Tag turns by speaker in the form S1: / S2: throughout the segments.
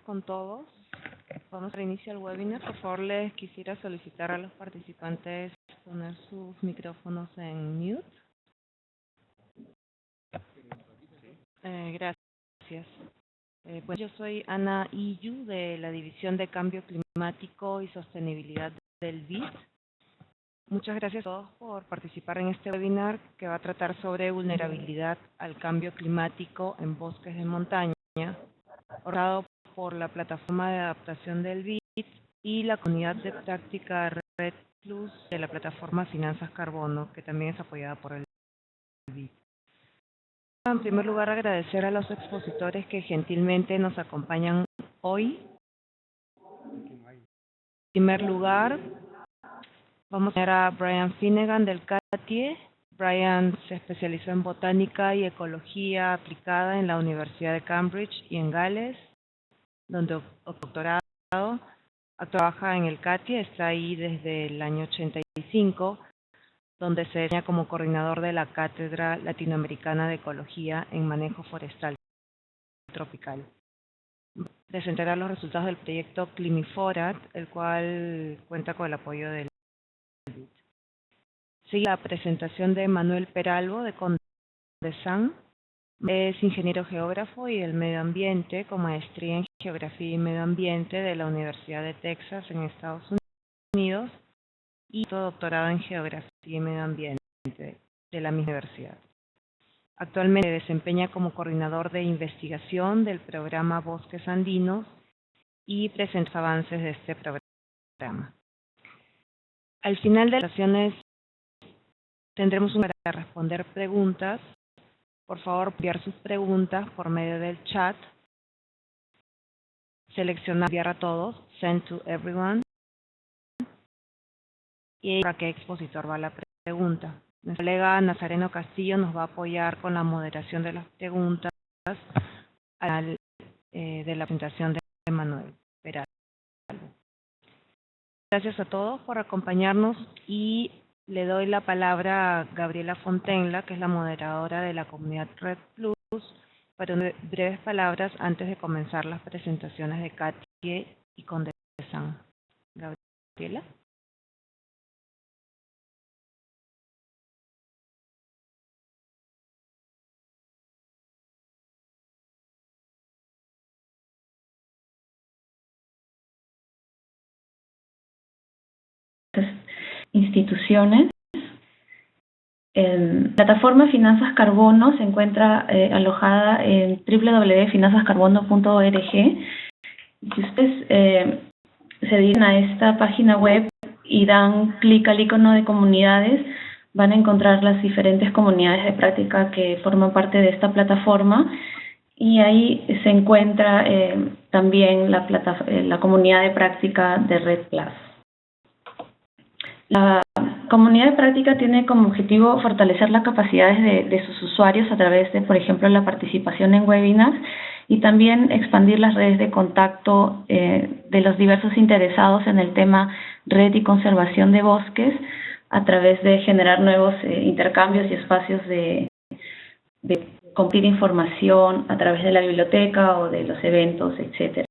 S1: con todos. Vamos a iniciar el webinar. Por favor, les quisiera solicitar a los participantes poner sus micrófonos en mute. Gracias. Pues yo soy Ana Iyu de la División de Cambio Climático y Sostenibilidad del BID. Muchas gracias a todos por participar en este webinar que va a tratar sobre vulnerabilidad al cambio climático en bosques de montaña, organizado por la Plataforma de Adaptación del BID y la Comunidad de Práctica Red Plus de la Plataforma Finanzas Carbono, que también es apoyada por el BID. En primer lugar, agradecer a los expositores que gentilmente nos acompañan hoy. En primer lugar, vamos a tener a Brian Finnegan del CATIE. Brian se especializó en botánica y ecología aplicada en la Universidad de Cambridge y en Gales, donde doctorado. Trabaja en el CATIE, está ahí desde el año 85, donde se desempeña como coordinador de la Cátedra Latinoamericana de Ecología en Manejo Forestal Tropical. Presentará los resultados del proyecto Climiforat, el cual cuenta con el apoyo del BID. Sigue la presentación de Manuel Peralbo de Condesán. Es ingeniero geógrafo y del medio ambiente con maestría en Geografía y Medio Ambiente de la Universidad de Texas en Estados Unidos y doctorado en Geografía y Medio Ambiente de la misma universidad. Actualmente se desempeña como coordinador de investigación del programa Bosques Andinos y presenta los avances de este programa. Al final de las sesiones tendremos un para responder preguntas. Por favor, enviar sus preguntas por medio del chat. Seleccionar enviar a todos, send to everyone. Y para qué expositor va la pregunta. Nuestro colega Nazareno Castillo nos va a apoyar con la moderación de las preguntas de la presentación de Manuel Peralbo. Gracias a todos por acompañarnos y le doy la palabra a Gabriela Fontenla, que es la moderadora de la comunidad Red Plus, para breves palabras antes de comenzar las presentaciones de CATIE y Condesán. Gabriela.
S2: Instituciones. La plataforma Finanzas Carbono se encuentra alojada en www.finanzascarbono.org. Si ustedes se dirigen a esta página web y dan clic al icono de comunidades, van a encontrar las diferentes comunidades de práctica que forman parte de esta plataforma, y ahí se encuentra también la comunidad de práctica de Red Plus. La comunidad de práctica tiene como objetivo fortalecer las capacidades de sus usuarios a través de, por ejemplo, la participación en webinars, y también expandir las redes de contacto de los diversos interesados en el tema red y conservación de bosques a través de generar nuevos intercambios y espacios de compartir información a través de la biblioteca o de los eventos, etc.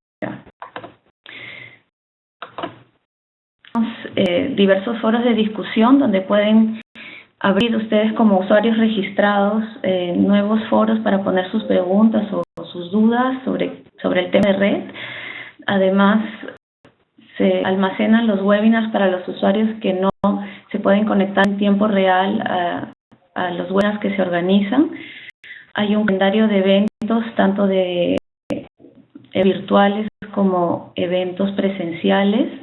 S2: Diversos foros de discusión donde pueden abrir ustedes como usuarios registrados nuevos foros para poner sus preguntas o sus dudas sobre el tema de red. Además, se almacenan los webinars para los usuarios que no se pueden conectar en tiempo real a los webinars que se organizan. Hay un calendario de eventos, tanto de virtuales como eventos presenciales,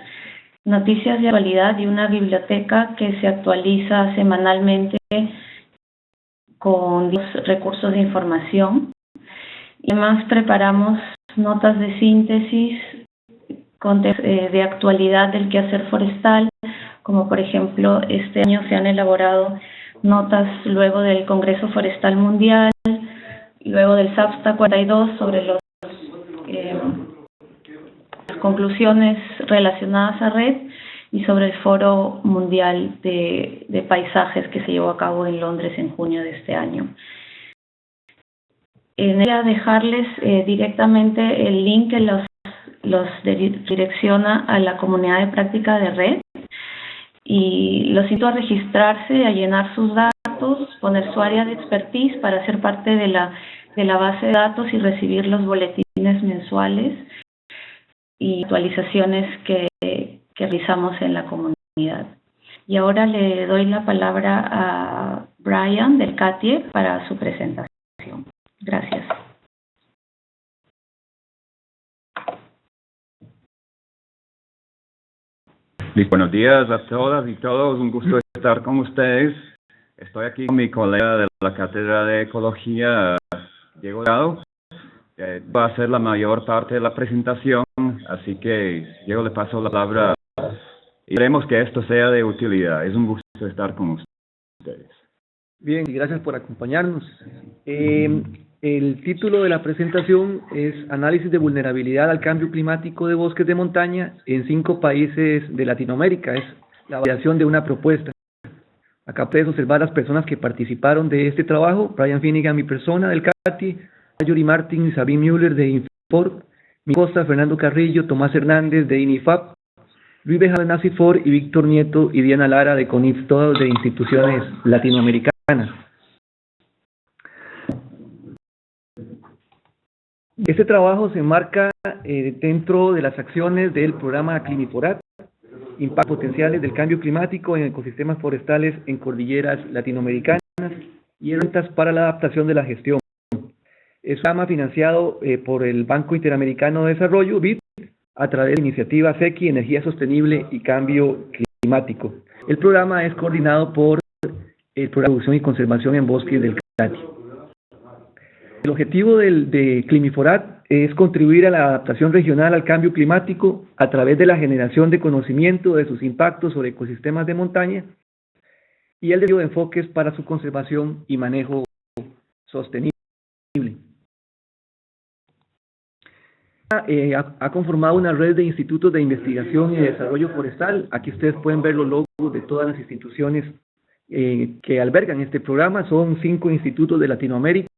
S2: noticias de actualidad y una biblioteca que se actualiza semanalmente con los recursos de información. Y además preparamos notas de síntesis de actualidad del quehacer forestal, como por ejemplo este año se han elaborado notas luego del Congreso Forestal Mundial, luego del SAPSTA 42 sobre las conclusiones relacionadas a red, y sobre el Foro Mundial de Paisajes que se llevó a cabo en Londres en junio de este año. Voy a dejarles directamente el link en los direcciona a la comunidad de práctica de red y los invito a registrarse, a llenar sus datos, poner su área de expertise para ser parte de la base de datos y recibir los boletines mensuales y actualizaciones que realizamos en la comunidad. Y ahora le doy la palabra a Brian del CATIE para su presentación. Gracias.
S3: Buenos días a todas y todos, un gusto estar con ustedes. Estoy aquí con mi colega de la Cátedra de Ecología, Diego Delgado. Va a hacer la mayor parte de la presentación, así que Diego le paso la palabra y esperemos que esto sea de utilidad. Es un gusto estar con ustedes.
S4: Bien, y gracias por acompañarnos. El título de la presentación es Análisis de vulnerabilidad al cambio climático de bosques de montaña en 5 países de Latinoamérica. Es la validación de una propuesta. Acá puedes observar las personas que participaron de este trabajo: Brian Finnegan, mi persona, del CATI, Marjorie Martin y Sabine Müller, de Infor, mi Costa, Fernando Carrillo, Tomás Hernández, de INIFAP, Luis Bejar, de NACIFOR, y Víctor Nieto y Diana Lara, de CONIF, todos de instituciones latinoamericanas. Este trabajo se enmarca dentro de las acciones del programa Climiforat, impactos potenciales del cambio climático en ecosistemas forestales en cordilleras latinoamericanas y herramientas para la adaptación de la gestión. Es un programa financiado por el Banco Interamericano de Desarrollo, BID, a través de la iniciativa SECI, Energía Sostenible y Cambio Climático. El programa es coordinado por el Programa de Producción y Conservación en Bosques del CATI. El objetivo de Climiforat es contribuir a la adaptación regional al cambio climático a través de la generación de conocimiento de sus impactos sobre ecosistemas de montaña y el desarrollo de enfoques para su conservación y manejo sostenible. Ha conformado una red de institutos de investigación y de desarrollo forestal. Aquí ustedes pueden ver los logos de todas las instituciones que albergan este programa. Son 5 institutos de Latinoamérica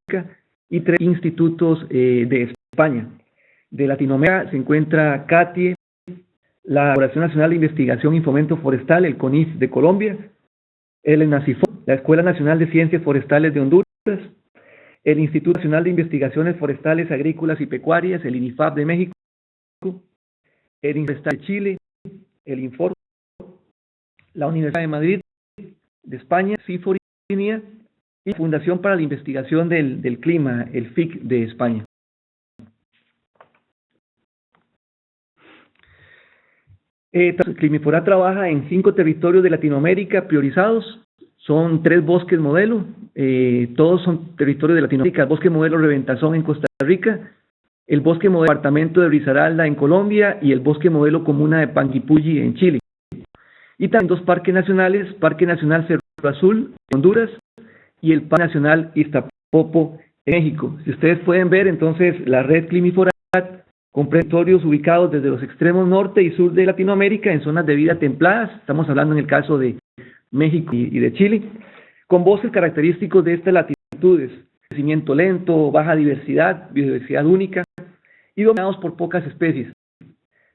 S4: y 3 institutos de España. De Latinoamérica se encuentra CATIE, la Corporación Nacional de Investigación y Fomento Forestal, el CONIF de Colombia, el NACIFOR, la Escuela Nacional de Ciencias Forestales de Honduras, el Instituto Nacional de Investigaciones Forestales, Agrícolas y Pecuarias, el INIFAP de México, el INFOR de Chile, el INFOR, la Universidad de Madrid de España, CIFOR y la Fundación para la Investigación del Clima, el FIC de España. Climiforat trabaja en 5 territorios de Latinoamérica priorizados. Son 3 bosques modelo, todos son territorios de Latinoamérica: el bosque modelo Reventazón en Costa Rica, el bosque modelo Departamento de Risaralda en Colombia y el bosque modelo Comuna de Panguipulli en Chile. Y también 2 parques nacionales: Parque Nacional Cerro Azul en Honduras y el Parque Nacional Iztapopo en México. Si ustedes pueden ver, entonces, la red Climiforat comprende territorios ubicados desde los extremos norte y sur de Latinoamérica en zonas de vida templadas. Estamos hablando en el caso de México y de Chile, con bosques característicos de estas latitudes: crecimiento lento, baja diversidad, biodiversidad única y dominados por pocas especies.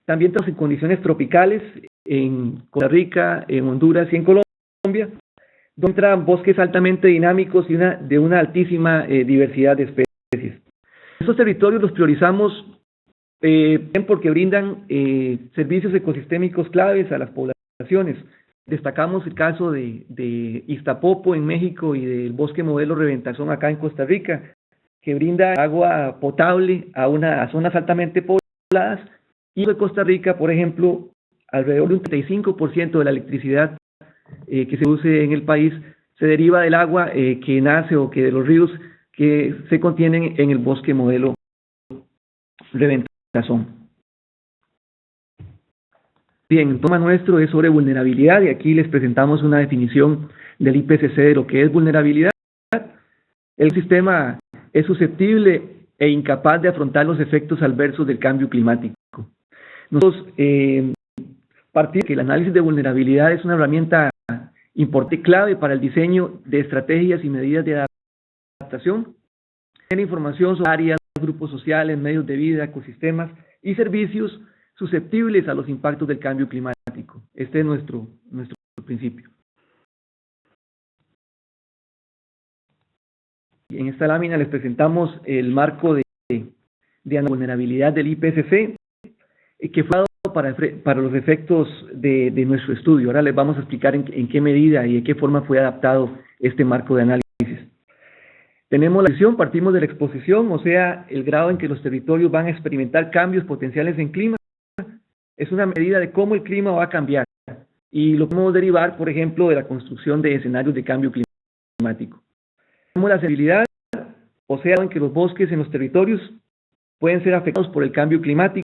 S4: También estamos en condiciones tropicales en Costa Rica, en Honduras y en Colombia, donde entran bosques altamente dinámicos y de una altísima diversidad de especies. Estos territorios los priorizamos porque brindan servicios ecosistémicos claves a las poblaciones. Destacamos el caso de Iztapopo en México y del bosque modelo Reventazón acá en Costa Rica, que brinda agua potable a zonas altamente pobladas. Y en Costa Rica, por ejemplo, alrededor de un 35% de la electricidad que se produce en el país se deriva del agua que nace o que de los ríos que se contienen en el bosque modelo Reventazón. Bien, el tema nuestro es sobre vulnerabilidad y aquí les presentamos una definición del IPCC de lo que es vulnerabilidad. El sistema es susceptible e incapaz de afrontar los efectos adversos del cambio climático. Nosotros partimos de que el análisis de vulnerabilidad es una herramienta importante y clave para el diseño de estrategias y medidas de adaptación. Tiene información sobre áreas, grupos sociales, medios de vida, ecosistemas y servicios susceptibles a los impactos del cambio climático. Este es nuestro principio. En esta lámina les presentamos el marco de vulnerabilidad del IPCC, que fue dado para los efectos de nuestro estudio. Ahora les vamos a explicar en qué medida y de qué forma fue adaptado este marco de análisis. Tenemos la visión, partimos de la exposición, o sea, el grado en que los territorios van a experimentar cambios potenciales en clima. Es una medida de cómo el clima va a cambiar y lo podemos derivar, por ejemplo, de la construcción de escenarios de cambio climático. Tenemos la sensibilidad, o sea, en que los bosques en los territorios pueden ser afectados por el cambio climático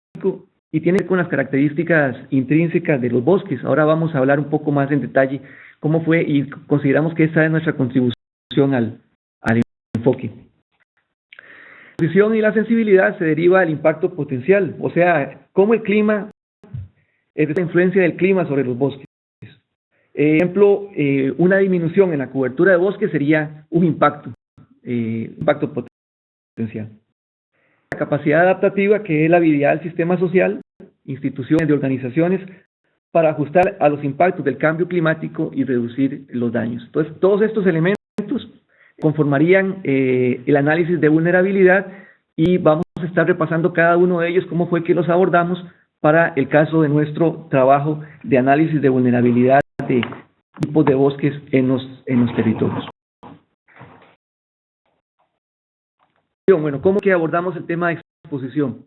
S4: y tiene que ver con las características intrínsecas de los bosques. Ahora vamos a hablar un poco más en detalle cómo fue y consideramos que esta es nuestra contribución al enfoque. La posición y la sensibilidad se deriva del impacto potencial, o sea, cómo el clima es la influencia del clima sobre los bosques. Ejemplo, una disminución en la cobertura de bosques sería un impacto potencial. La capacidad adaptativa, que es la habilidad del sistema social, instituciones de organizaciones, para ajustar a los impactos del cambio climático y reducir los daños. Entonces, todos estos elementos conformarían el análisis de vulnerabilidad y vamos a estar repasando cada uno de ellos, cómo fue que los abordamos para el caso de nuestro trabajo de análisis de vulnerabilidad de tipos de bosques en los territorios. Bueno, ¿cómo que abordamos el tema de exposición?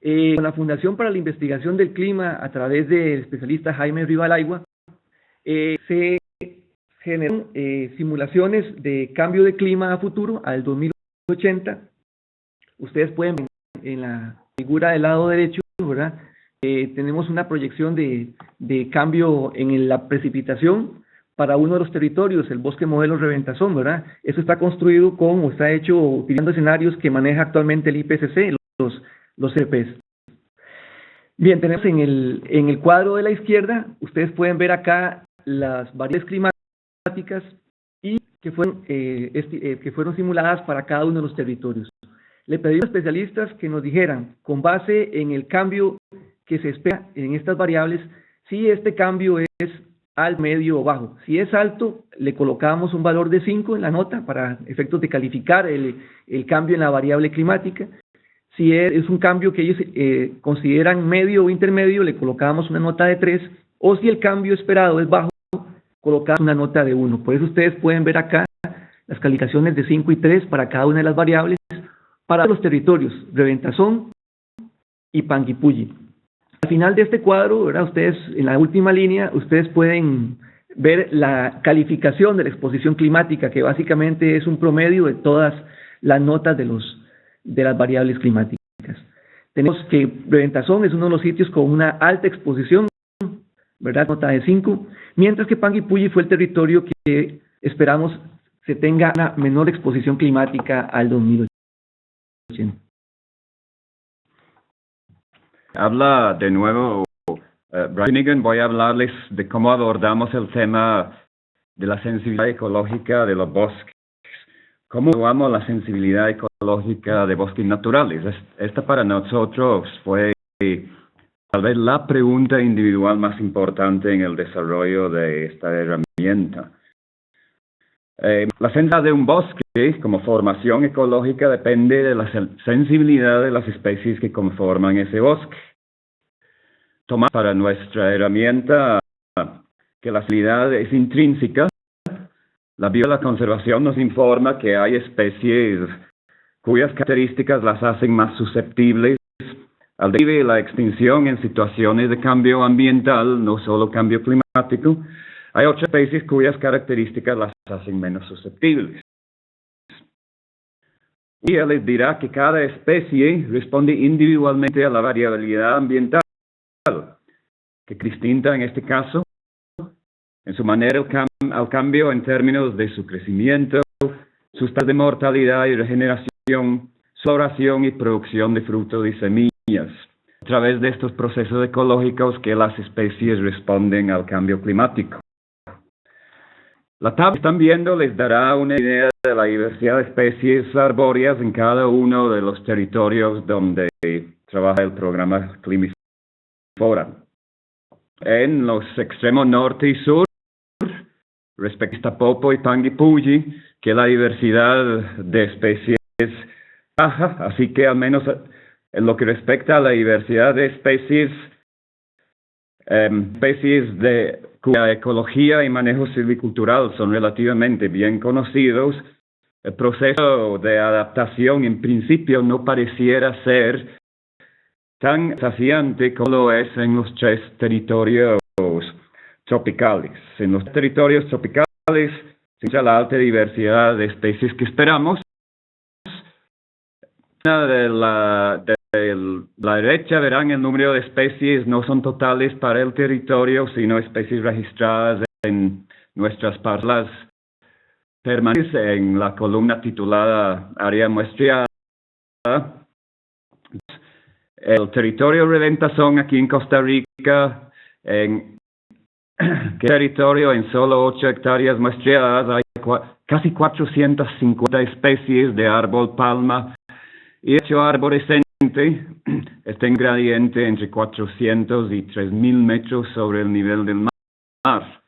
S4: Con la Fundación para la Investigación del Clima, a través del especialista Jaime Rivalaywa, se generaron simulaciones de cambio de clima a futuro, al 2080. Ustedes pueden ver en la figura del lado derecho, ¿verdad? Tenemos una proyección de cambio en la precipitación para uno de los territorios, el bosque modelo Reventazón, ¿verdad? Eso está construido o está hecho utilizando escenarios que maneja actualmente el IPCC, los CPs. Bien, tenemos en el cuadro de la izquierda, ustedes pueden ver acá las variables climáticas y que fueron simuladas para cada uno de los territorios. Le pedimos a especialistas que nos dijeran, con base en el cambio que se espera en estas variables, si este cambio es alto, medio o bajo. Si es alto, le colocamos un valor de 5 en la nota para efectos de calificar el cambio en la variable climática. Si es un cambio que ellos consideran medio o intermedio, le colocamos una nota de 3, o si el cambio esperado es bajo, colocamos una nota de 1. Por eso ustedes pueden ver acá las calificaciones de 5 y 3 para cada una de las variables para los territorios Reventazón y Panguipulli. Al final de este cuadro, ¿verdad? Ustedes, en la última línea, ustedes pueden ver la calificación de la exposición climática, que básicamente es un promedio de todas las notas de las variables climáticas. Tenemos que Reventazón es uno de los sitios con una alta exposición, ¿verdad? Nota de 5, mientras que Panguipulli fue el territorio que esperamos se tenga una menor exposición climática al 2080.
S3: Habla de nuevo Brian Finnegan. Voy a hablarles de cómo abordamos el tema de la sensibilidad ecológica de los bosques. ¿Cómo evaluamos la sensibilidad ecológica de bosques naturales? Esta para nosotros fue tal vez la pregunta individual más importante en el desarrollo de esta herramienta. La sensibilidad de un bosque como formación ecológica depende de la sensibilidad de las especies que conforman ese bosque. Tomar para nuestra herramienta que la sensibilidad es intrínseca. La biología de la conservación nos informa que hay especies cuyas características las hacen más susceptibles al declive y la extinción en situaciones de cambio ambiental, no solo cambio climático. Hay otras especies cuyas características las hacen menos susceptibles. Y él les dirá que cada especie responde individualmente a la variabilidad ambiental, que es distinta en este caso, en su manera al cambio en términos de su crecimiento, sus tasas de mortalidad y regeneración, su floración y producción de frutos y semillas, a través de estos procesos ecológicos que las especies responden al cambio climático. La tabla que están viendo les dará una idea de la diversidad de especies arbóreas en cada uno de los territorios donde trabaja el programa Climifora. En los extremos norte y sur, respecto a Popo y Panguipulli, que la diversidad de especies es baja, así que al menos en lo que respecta a la diversidad de especies, cuya ecología y manejo silvicultural son relativamente bien conocidos, el proceso de adaptación en principio no pareciera ser tan desafiante como lo es en los tres territorios tropicales. En los territorios tropicales se encuentra la alta diversidad de especies que esperamos. De la derecha verán el número de especies, no son totales para el territorio, sino especies registradas en nuestras parcelas permanentes en la columna titulada Área Muestreada. El territorio Reventazón aquí en Costa Rica, en territorio en solo 8 hectáreas muestreadas hay casi 450 especies de árbol palma y hecho arborescente. Está en gradiente entre 400 y 3.000 metros sobre el nivel del mar.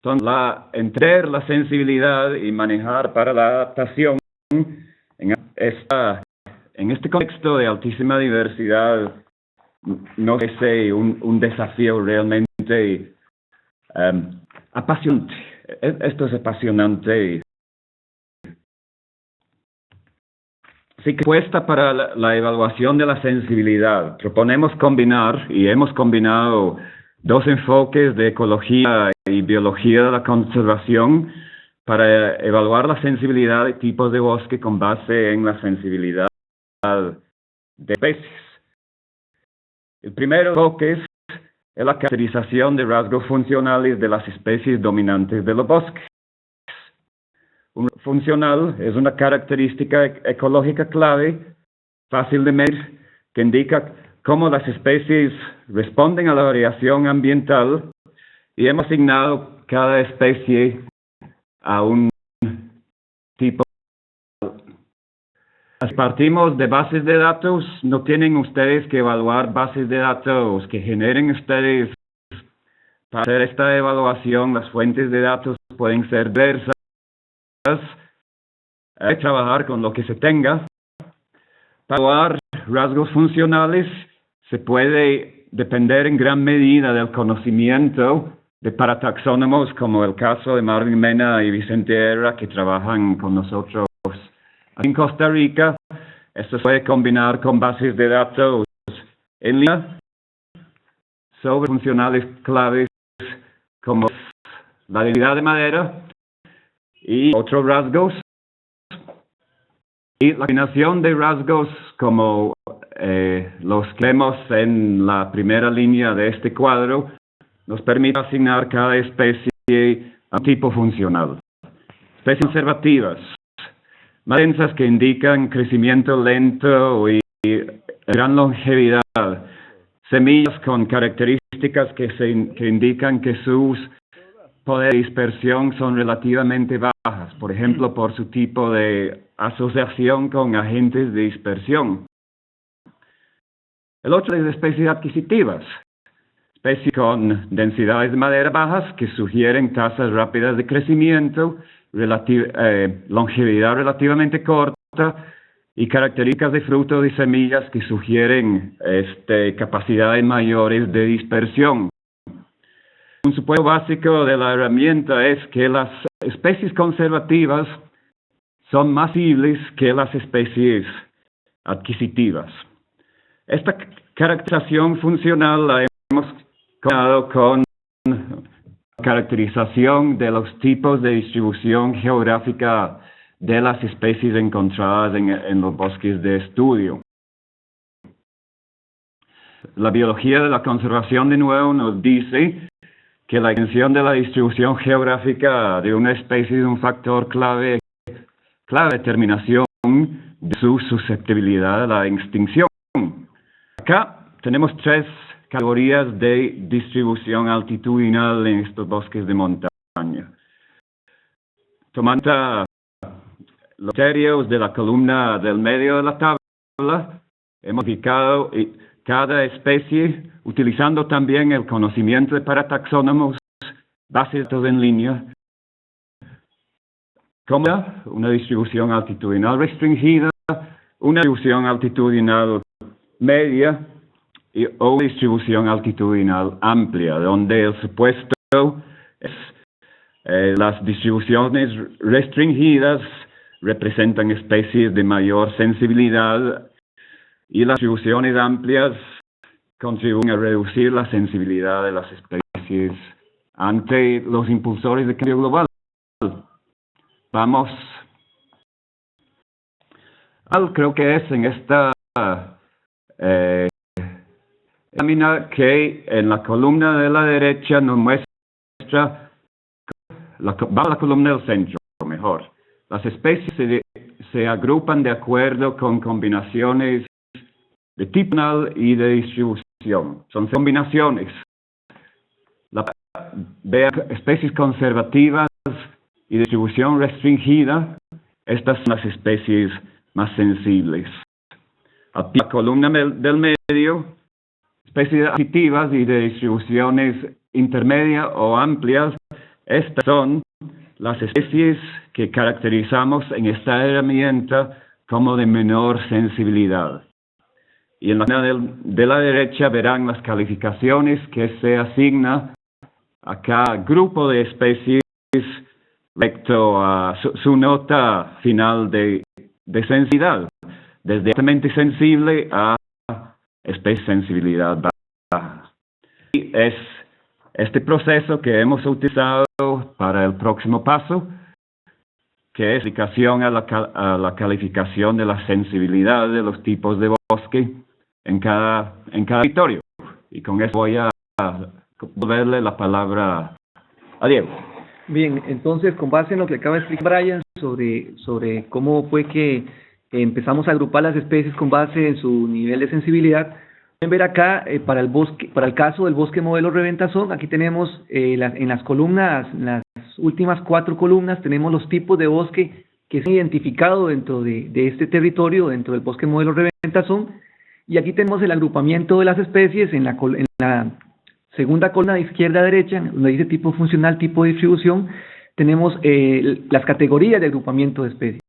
S3: Entonces, entender la sensibilidad y manejar para la adaptación en este contexto de altísima diversidad no es un desafío realmente apasionante. Esto es apasionante. Así que propuesta para la evaluación de la sensibilidad. Proponemos combinar, y hemos combinado, dos enfoques de ecología y biología de la conservación para evaluar la sensibilidad de tipos de bosque con base en la sensibilidad de especies. El primer enfoque es la caracterización de rasgos funcionales de las especies dominantes de los bosques. Un funcional es una característica ecológica clave, fácil de medir, que indica cómo las especies responden a la variación ambiental, y hemos asignado cada especie a un tipo. Si partimos de bases de datos, no tienen ustedes que evaluar bases de datos que generen ustedes. Para hacer esta evaluación, las fuentes de datos pueden ser diversas. Hay que trabajar con lo que se tenga. Para evaluar rasgos funcionales se puede depender en gran medida del conocimiento de parataxónomos como el caso de Marvin Mena y Vicente Herrera, que trabajan con nosotros aquí en Costa Rica. Esto se puede combinar con bases de datos en línea sobre funcionales claves como la densidad de madera y otros rasgos. Y la combinación de rasgos como los que vemos en la primera línea de este cuadro nos permite asignar cada especie a un tipo funcional. Especies conservativas, más densas, que indican crecimiento lento y gran longevidad. Semillas con características que indican que sus poderes de dispersión son relativamente bajas, por ejemplo, por su tipo de asociación con agentes de dispersión. El otro es especies adquisitivas, especies con densidades de madera bajas que sugieren tasas rápidas de crecimiento, longevidad relativamente corta y características de frutos y semillas que sugieren capacidades mayores de dispersión. Un supuesto básico de la herramienta es que las especies conservativas son más visibles que las especies adquisitivas. Esta caracterización funcional la hemos combinado con caracterización de los tipos de distribución geográfica de las especies encontradas en los bosques de estudio. La biología de la conservación, de nuevo, nos dice que la extensión de la distribución geográfica de una especie es un factor clave de determinación de su susceptibilidad a la extinción. Acá tenemos 3 categorías de distribución altitudinal en estos bosques de montaña. Tomando los criterios de la columna del medio de la tabla, hemos ubicado cada especie, utilizando también el conocimiento de parataxónomos, bases de datos en línea, como una distribución altitudinal restringida, una distribución altitudinal media o una distribución altitudinal amplia, donde el supuesto es las distribuciones restringidas representan especies de mayor sensibilidad y las distribuciones amplias contribuyen a reducir la sensibilidad de las especies ante los impulsores de cambio global. Vamos, creo que es en esta lámina que en la columna de la derecha nos muestra, va a la columna del centro, mejor. Las especies se agrupan de acuerdo con combinaciones de tipo y de distribución. Son combinaciones. Vean, especies conservativas y distribución restringida, estas son las especies más sensibles. A la columna del medio, especies activas y de distribuciones intermedias o amplias, estas son las especies que caracterizamos en esta herramienta como de menor sensibilidad. Y en la columna de la derecha verán las calificaciones que se asigna a cada grupo de especies respecto a su nota final de sensibilidad, desde altamente sensible a especie sensibilidad baja. Y es este proceso que hemos utilizado para el próximo paso, que es aplicación a la calificación de la sensibilidad de los tipos de bosque en cada territorio. Y con eso voy a volverle la palabra a Diego.
S4: Bien, entonces, con base en lo que acaba de explicar Brian sobre cómo fue que empezamos a agrupar las especies con base en su nivel de sensibilidad, pueden ver acá para el caso del bosque modelo Reventazón, aquí tenemos en las columnas, en las últimas 4 columnas, tenemos los tipos de bosque que se han identificado dentro de este territorio, dentro del bosque modelo Reventazón, y aquí tenemos el agrupamiento de las especies en la segunda columna de izquierda a derecha, donde dice tipo funcional, tipo de distribución, tenemos las categorías de agrupamiento de especies.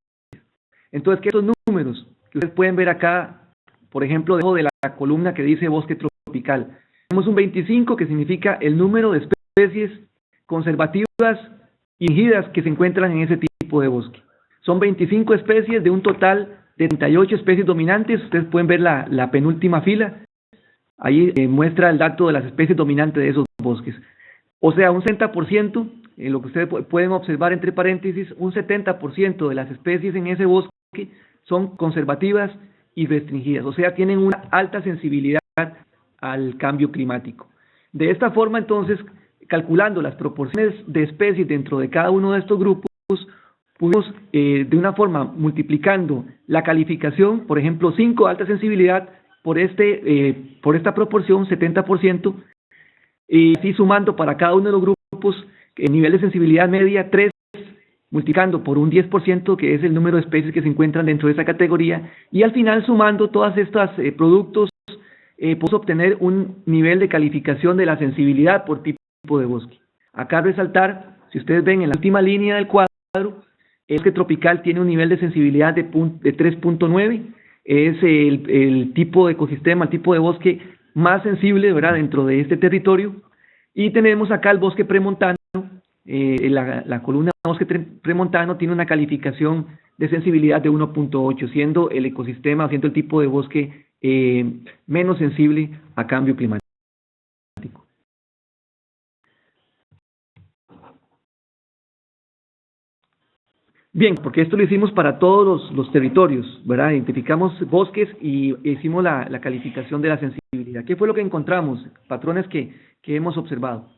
S4: Entonces, ¿qué son estos números? Que ustedes pueden ver acá, por ejemplo, debajo de la columna que dice bosque tropical. Tenemos un 25 que significa el número de especies conservativas y ringidas que se encuentran en ese tipo de bosque. Son 25 especies de un total de 38 especies dominantes. Ustedes pueden ver la penúltima fila. Ahí muestra el dato de las especies dominantes de esos bosques. O sea, un 70%, lo que ustedes pueden observar entre paréntesis, un 70% de las especies en ese bosque son conservativas y restringidas. O sea, tienen una alta sensibilidad al cambio climático. De esta forma, entonces, calculando las proporciones de especies dentro de cada uno de estos grupos, pudimos, de una forma, multiplicando la calificación, por ejemplo, 5 alta sensibilidad, por esta proporción, 70%, y así sumando para cada uno de los grupos el nivel de sensibilidad media 3, multiplicando por un 10%, que es el número de especies que se encuentran dentro de esa categoría, y al final sumando todas estas productos, podemos obtener un nivel de calificación de la sensibilidad por tipo de bosque. Acá resaltar, si ustedes ven en la última línea del cuadro, el bosque tropical tiene un nivel de sensibilidad de 3.9, es el tipo de ecosistema, el tipo de bosque más sensible, ¿verdad?, dentro de este territorio. Y tenemos acá el bosque premontano, la columna bosque premontano tiene una calificación de sensibilidad de 1.8, siendo el ecosistema, siendo el tipo de bosque menos sensible a cambio climático. Bien, porque esto lo hicimos para todos los territorios, ¿verdad? Identificamos bosques y hicimos la calificación de la sensibilidad. ¿Qué fue lo que encontramos? Patrones que hemos observado.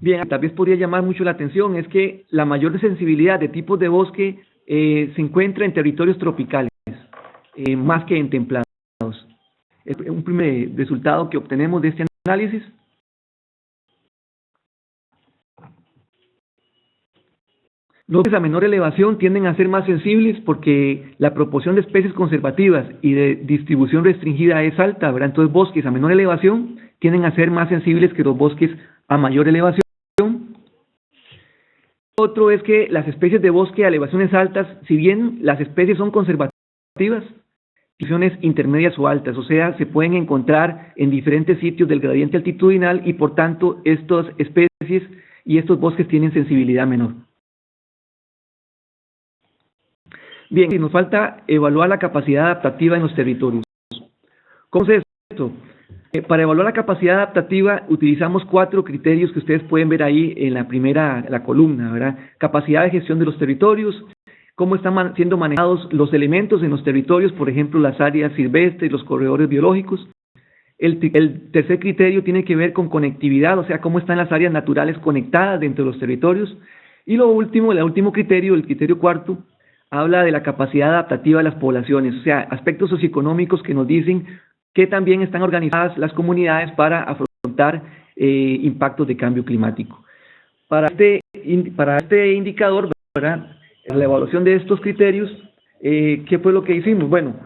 S4: Bien, tal vez podría llamar mucho la atención, es que la mayor sensibilidad de tipos de bosque se encuentra en territorios tropicales, más que en templados. Es un primer resultado que obtenemos de este análisis. Los bosques a menor elevación tienden a ser más sensibles porque la proporción de especies conservativas y de distribución restringida es alta, ¿verdad? Entonces, bosques a menor elevación tienden a ser más sensibles que los bosques a mayor elevación. Otro es que las especies de bosque a elevaciones altas, si bien las especies son conservativas, elevaciones intermedias o altas, o sea, se pueden encontrar en diferentes sitios del gradiente altitudinal y por tanto estas especies y estos bosques tienen sensibilidad menor. Bien, nos falta evaluar la capacidad adaptativa en los territorios. ¿Cómo es esto? Para evaluar la capacidad adaptativa utilizamos 4 criterios que ustedes pueden ver ahí en la columna, ¿verdad? Capacidad de gestión de los territorios, cómo están siendo manejados los elementos en los territorios, por ejemplo, las áreas silvestres, los corredores biológicos. El tercer criterio tiene que ver con conectividad, o sea, cómo están las áreas naturales conectadas dentro de los territorios. Y el último criterio, el criterio cuarto, habla de la capacidad adaptativa de las poblaciones, o sea, aspectos socioeconómicos que nos dicen que también están organizadas las comunidades para afrontar impactos de cambio climático. Para este indicador, ¿verdad? La evaluación de estos criterios, ¿qué fue lo que hicimos? Bueno,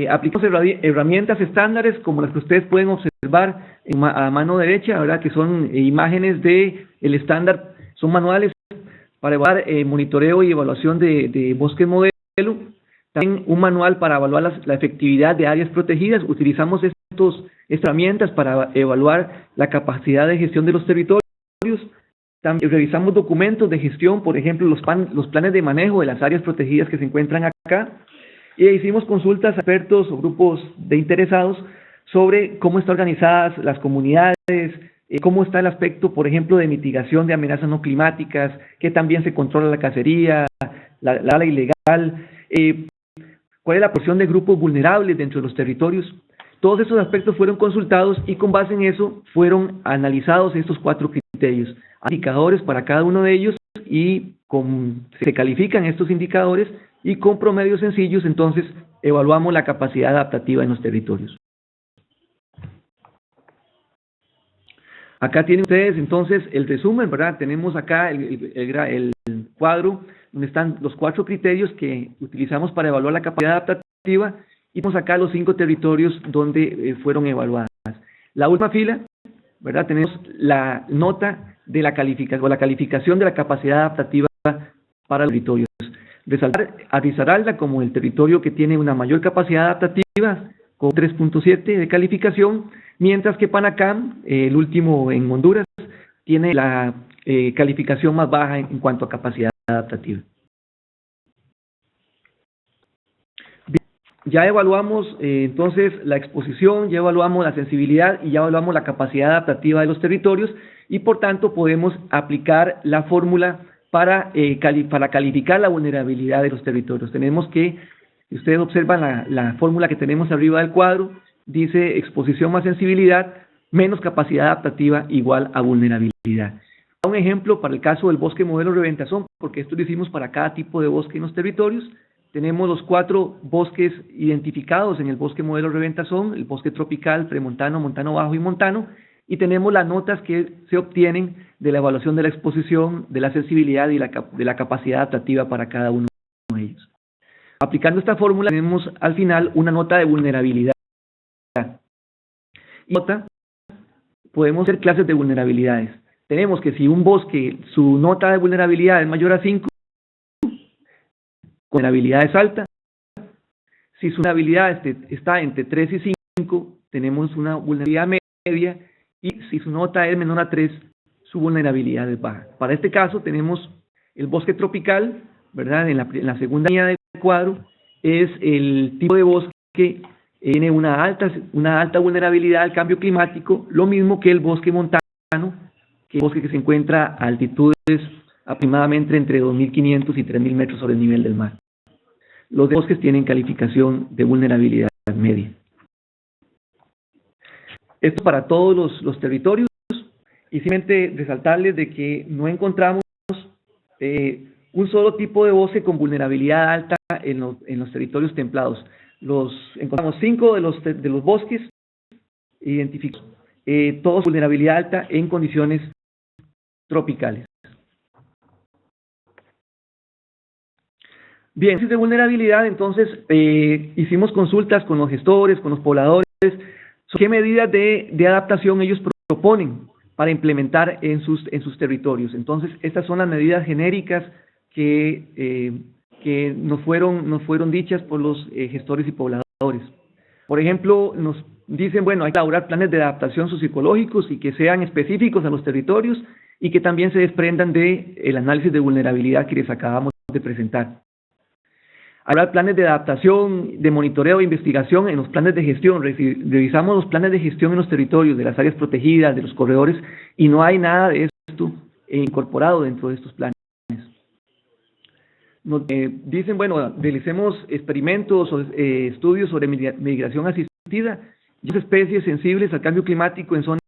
S4: aplicamos herramientas estándares como las que ustedes pueden observar a mano derecha, ¿verdad? Que son imágenes del estándar, son manuales para evaluar monitoreo y evaluación de bosque modelo. También un manual para evaluar la efectividad de áreas protegidas. Utilizamos estas herramientas para evaluar la capacidad de gestión de los territorios. También revisamos documentos de gestión, por ejemplo, los planes de manejo de las áreas protegidas que se encuentran acá. Y hicimos consultas a expertos o grupos de interesados sobre cómo están organizadas las comunidades, cómo está el aspecto, por ejemplo, de mitigación de amenazas no climáticas, que también se controla la cacería, la ilegal, cuál es la porción de grupos vulnerables dentro de los territorios. Todos esos aspectos fueron consultados y con base en eso fueron analizados estos 4 criterios, indicadores para cada uno de ellos y se califican estos indicadores y con promedios sencillos entonces evaluamos la capacidad adaptativa en los territorios. Acá tienen ustedes entonces el resumen, ¿verdad? Tenemos acá el cuadro donde están los 4 criterios que utilizamos para evaluar la capacidad adaptativa y tenemos acá los 5 territorios donde fueron evaluadas. La última fila, ¿verdad? Tenemos la nota de la calificación o la calificación de la capacidad adaptativa para los territorios. Resaltar a Risaralda como el territorio que tiene una mayor capacidad adaptativa con 3.7 de calificación, mientras que Panacam, el último en Honduras, tiene la calificación más baja en cuanto a capacidad adaptativa. Ya evaluamos entonces la exposición, ya evaluamos la sensibilidad y ya evaluamos la capacidad adaptativa de los territorios y por tanto podemos aplicar la fórmula para calificar la vulnerabilidad de los territorios. Tenemos que, si ustedes observan la fórmula que tenemos arriba del cuadro, dice exposición más sensibilidad menos capacidad adaptativa igual a vulnerabilidad. Un ejemplo para el caso del bosque modelo Reventazón, porque esto lo hicimos para cada tipo de bosque en los territorios. Tenemos los 4 bosques identificados en el bosque modelo Reventazón, el bosque tropical, premontano, montano bajo y montano, y tenemos las notas que se obtienen de la evaluación de la exposición, de la sensibilidad y de la capacidad adaptativa para cada uno de ellos. Aplicando esta fórmula tenemos al final una nota de vulnerabilidad. Y nota, podemos hacer clases de vulnerabilidades. Tenemos que si un bosque, su nota de vulnerabilidad es mayor a 5, vulnerabilidad es alta. Si su vulnerabilidad está entre 3 y 5, tenemos una vulnerabilidad media. Y si su nota es menor a 3, su vulnerabilidad es baja. Para este caso tenemos el bosque tropical, ¿verdad? En la segunda línea del cuadro es el tipo de bosque que tiene una alta vulnerabilidad al cambio climático, lo mismo que el bosque montano, que es el bosque que se encuentra a altitudes aproximadamente entre 2.500 y 3.000 metros sobre el nivel del mar. Los bosques tienen calificación de vulnerabilidad media. Esto para todos los territorios y simplemente resaltarles de que no encontramos un solo tipo de bosque con vulnerabilidad alta en los territorios templados. Encontramos 5 de los bosques identificados, todos vulnerabilidad alta en condiciones tropicales. Bien, análisis de vulnerabilidad, entonces hicimos consultas con los gestores, con los pobladores, sobre qué medidas de adaptación ellos proponen para implementar en sus territorios. Entonces, estas son las medidas genéricas que nos fueron dichas por los gestores y pobladores. Por ejemplo, nos dicen, bueno, hay que elaborar planes de adaptación socioecológicos y que sean específicos a los territorios y que también se desprendan del análisis de vulnerabilidad que les acabamos de presentar. Habrá planes de adaptación, de monitoreo e investigación en los planes de gestión. Revisamos los planes de gestión en los territorios, de las áreas protegidas, de los corredores, y no hay nada de esto incorporado dentro de estos planes. Nos dicen, bueno, realicemos experimentos o estudios sobre migración asistida y especies sensibles al cambio climático en zonas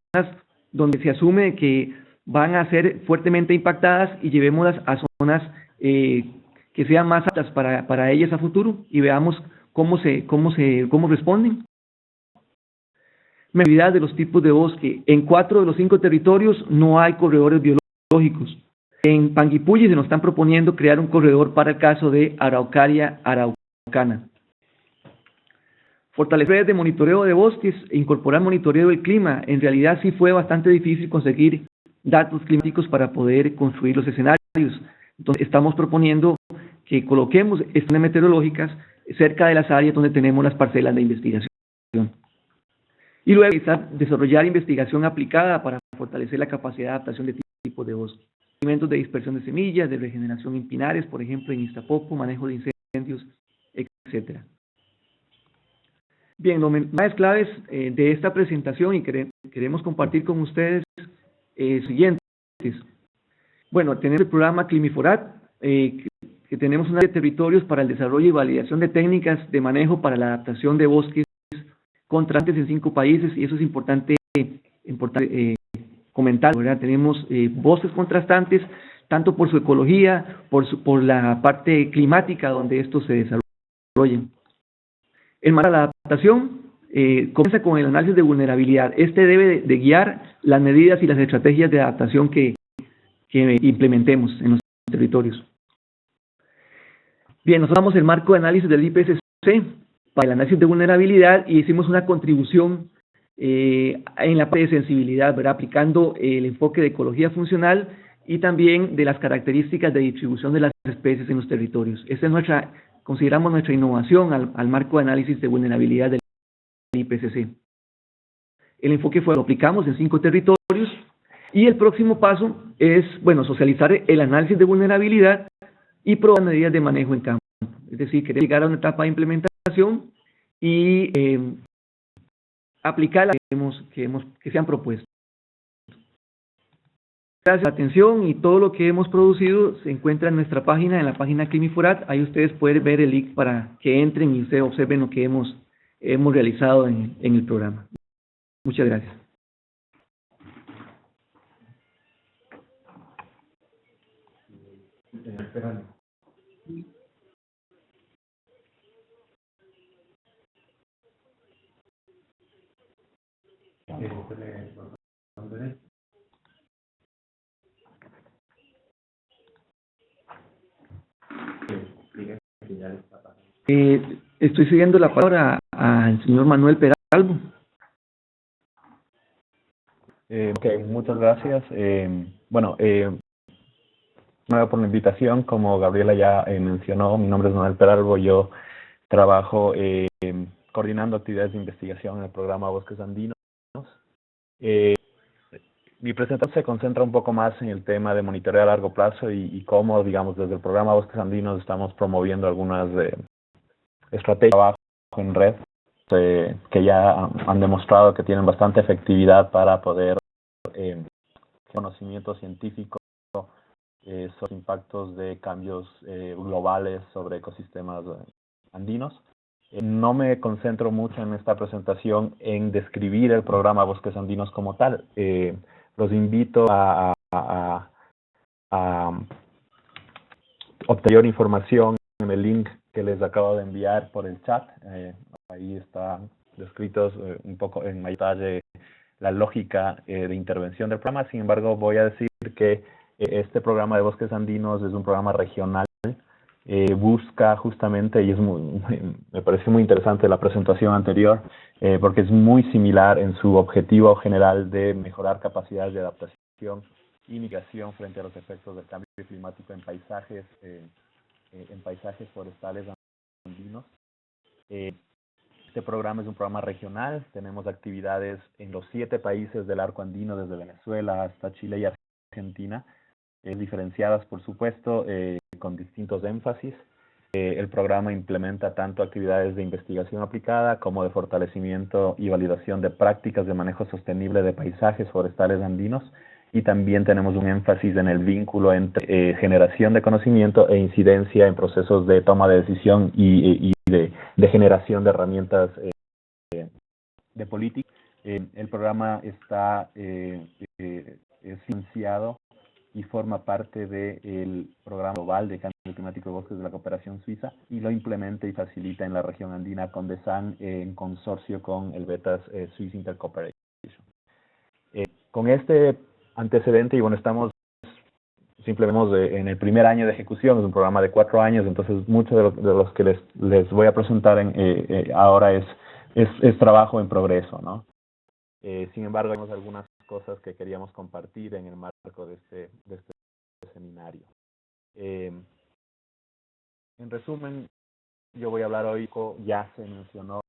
S4: donde se asume que van a ser fuertemente impactadas y llevémoslas a zonas que sean más aptas para ellas a futuro y veamos cómo responden. Medidas de los tipos de bosque. En 4 de los 5 territorios no hay corredores biológicos. En Panguipulli se nos están proponiendo crear un corredor para el caso de Araucaria araucana. Fortalecer redes de monitoreo de bosques e incorporar monitoreo del clima. En realidad sí fue bastante difícil conseguir datos climáticos para poder construir los escenarios. Entonces estamos proponiendo que coloquemos estaciones meteorológicas cerca de las áreas donde tenemos las parcelas de investigación. Y luego desarrollar investigación aplicada para fortalecer la capacidad de adaptación de tipos de bosque. Experimentos de dispersión de semillas, de regeneración en pinares, por ejemplo en Iztapopo, manejo de incendios, etc. Bien, los mensajes claves de esta presentación y queremos compartir con ustedes siguientes. Bueno, tener el programa Climiforat, que tenemos una serie de territorios para el desarrollo y validación de técnicas de manejo para la adaptación de bosques contrastantes en 5 países, y eso es importante comentar, ¿verdad? Tenemos bosques contrastantes, tanto por su ecología, por la parte climática donde estos se desarrollan. En materia de la adaptación, comienza con el análisis de vulnerabilidad. Este debe de guiar las medidas y las estrategias de adaptación que implementemos en los territorios. Bien, nosotros damos el marco de análisis del IPCC para el análisis de vulnerabilidad y hicimos una contribución en la parte de sensibilidad, ¿verdad? Aplicando el enfoque de ecología funcional y también de las características de distribución de las especies en los territorios. Esta es consideramos nuestra innovación al marco de análisis de vulnerabilidad del IPCC. El enfoque lo aplicamos en 5 territorios y el próximo paso es, bueno, socializar el análisis de vulnerabilidad y probar medidas de manejo en campo. Es decir, querer llegar a una etapa de implementación y aplicar las que se han propuesto. Gracias por la atención, y todo lo que hemos producido se encuentra en nuestra página, en la página Climiforat. Ahí ustedes pueden ver el link para que entren y ustedes observen lo que hemos realizado en el programa. Muchas gracias. Estoy siguiendo la palabra al señor Manuel Peralvo.
S5: Ok, muchas gracias. Bueno, por la invitación. Como Gabriela ya mencionó, mi nombre es Manuel Peralvo. Yo trabajo coordinando actividades de investigación en el programa Bosques Andinos. Mi presentación se concentra un poco más en el tema de monitoreo a largo plazo y cómo, digamos, desde el programa Bosques Andinos estamos promoviendo algunas estrategias de trabajo en red que ya han demostrado que tienen bastante efectividad para poder conocimiento científico sobre impactos de cambios globales sobre ecosistemas andinos. No me concentro mucho en esta presentación en describir el programa Bosques Andinos como tal. Los invito a obtener información en el link que les acabo de enviar por el chat. Ahí está descritos un poco en detalle la lógica de intervención del programa. Sin embargo, voy a decir que este programa de Bosques Andinos es un programa regional busca justamente, y me pareció muy interesante la presentación anterior, porque es muy similar en su objetivo general de mejorar capacidades de adaptación y mitigación frente a los efectos del cambio climático en paisajes forestales andinos. Este programa es un programa regional, tenemos actividades en los 7 países del arco andino, desde Venezuela hasta Chile y Argentina, diferenciadas por supuesto, con distintos énfasis. El programa implementa tanto actividades de investigación aplicada como de fortalecimiento y validación de prácticas de manejo sostenible de paisajes forestales andinos, y también tenemos un énfasis en el vínculo entre generación de conocimiento e incidencia en procesos de toma de decisión y de generación de herramientas de política. El programa está financiado y forma parte del Programa Global de Cambio Climático de Bosques de la Cooperación Suiza, y lo implementa y facilita en la región andina CONDESAN en consorcio con el BETAS Swiss Intercooperation. Con este antecedente, y bueno, estamos simplemente en el primer año de ejecución, es un programa de 4 años, entonces muchos de los que les voy a presentar ahora es trabajo en progreso, ¿no? Sin embargo, tenemos algunas cosas que queríamos compartir en el marco de este seminario. En resumen, yo voy a hablar hoy, ya se mencionó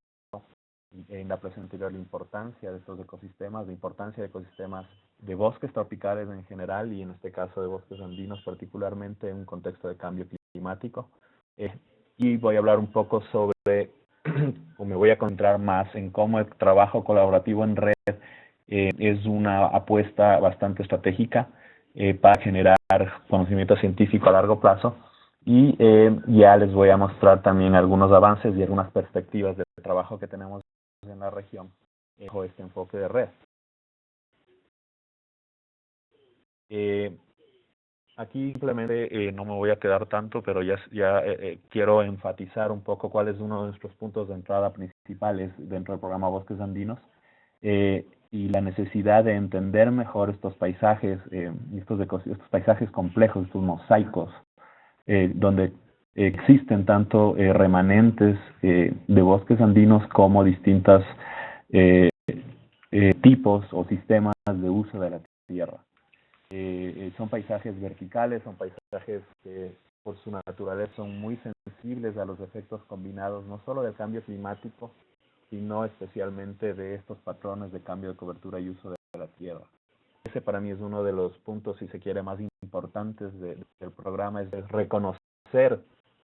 S5: en la presentación anterior, la importancia de estos ecosistemas, la importancia de ecosistemas de bosques tropicales en general, y en este caso de bosques andinos particularmente, en un contexto de cambio climático. Y voy a hablar un poco sobre, o me voy a concentrar más en cómo el trabajo colaborativo en red es una apuesta bastante estratégica para generar conocimiento científico a largo plazo, y ya les voy a mostrar también algunos avances y algunas perspectivas de trabajo que tenemos en la región bajo este enfoque de red. Aquí simplemente no me voy a quedar tanto, pero ya quiero enfatizar un poco cuál es uno de nuestros puntos de entrada principales dentro del programa Bosques Andinos, y la necesidad de entender mejor estos paisajes, estos paisajes complejos, estos mosaicos, donde existen tanto remanentes de bosques andinos como distintos tipos o sistemas de uso de la tierra. Son paisajes verticales, son paisajes que por su naturaleza son muy sensibles a los efectos combinados, no solo del cambio climático, sino especialmente de estos patrones de cambio de cobertura y uso de la tierra. Ese para mí es uno de los puntos, si se quiere, más importantes del programa, es reconocer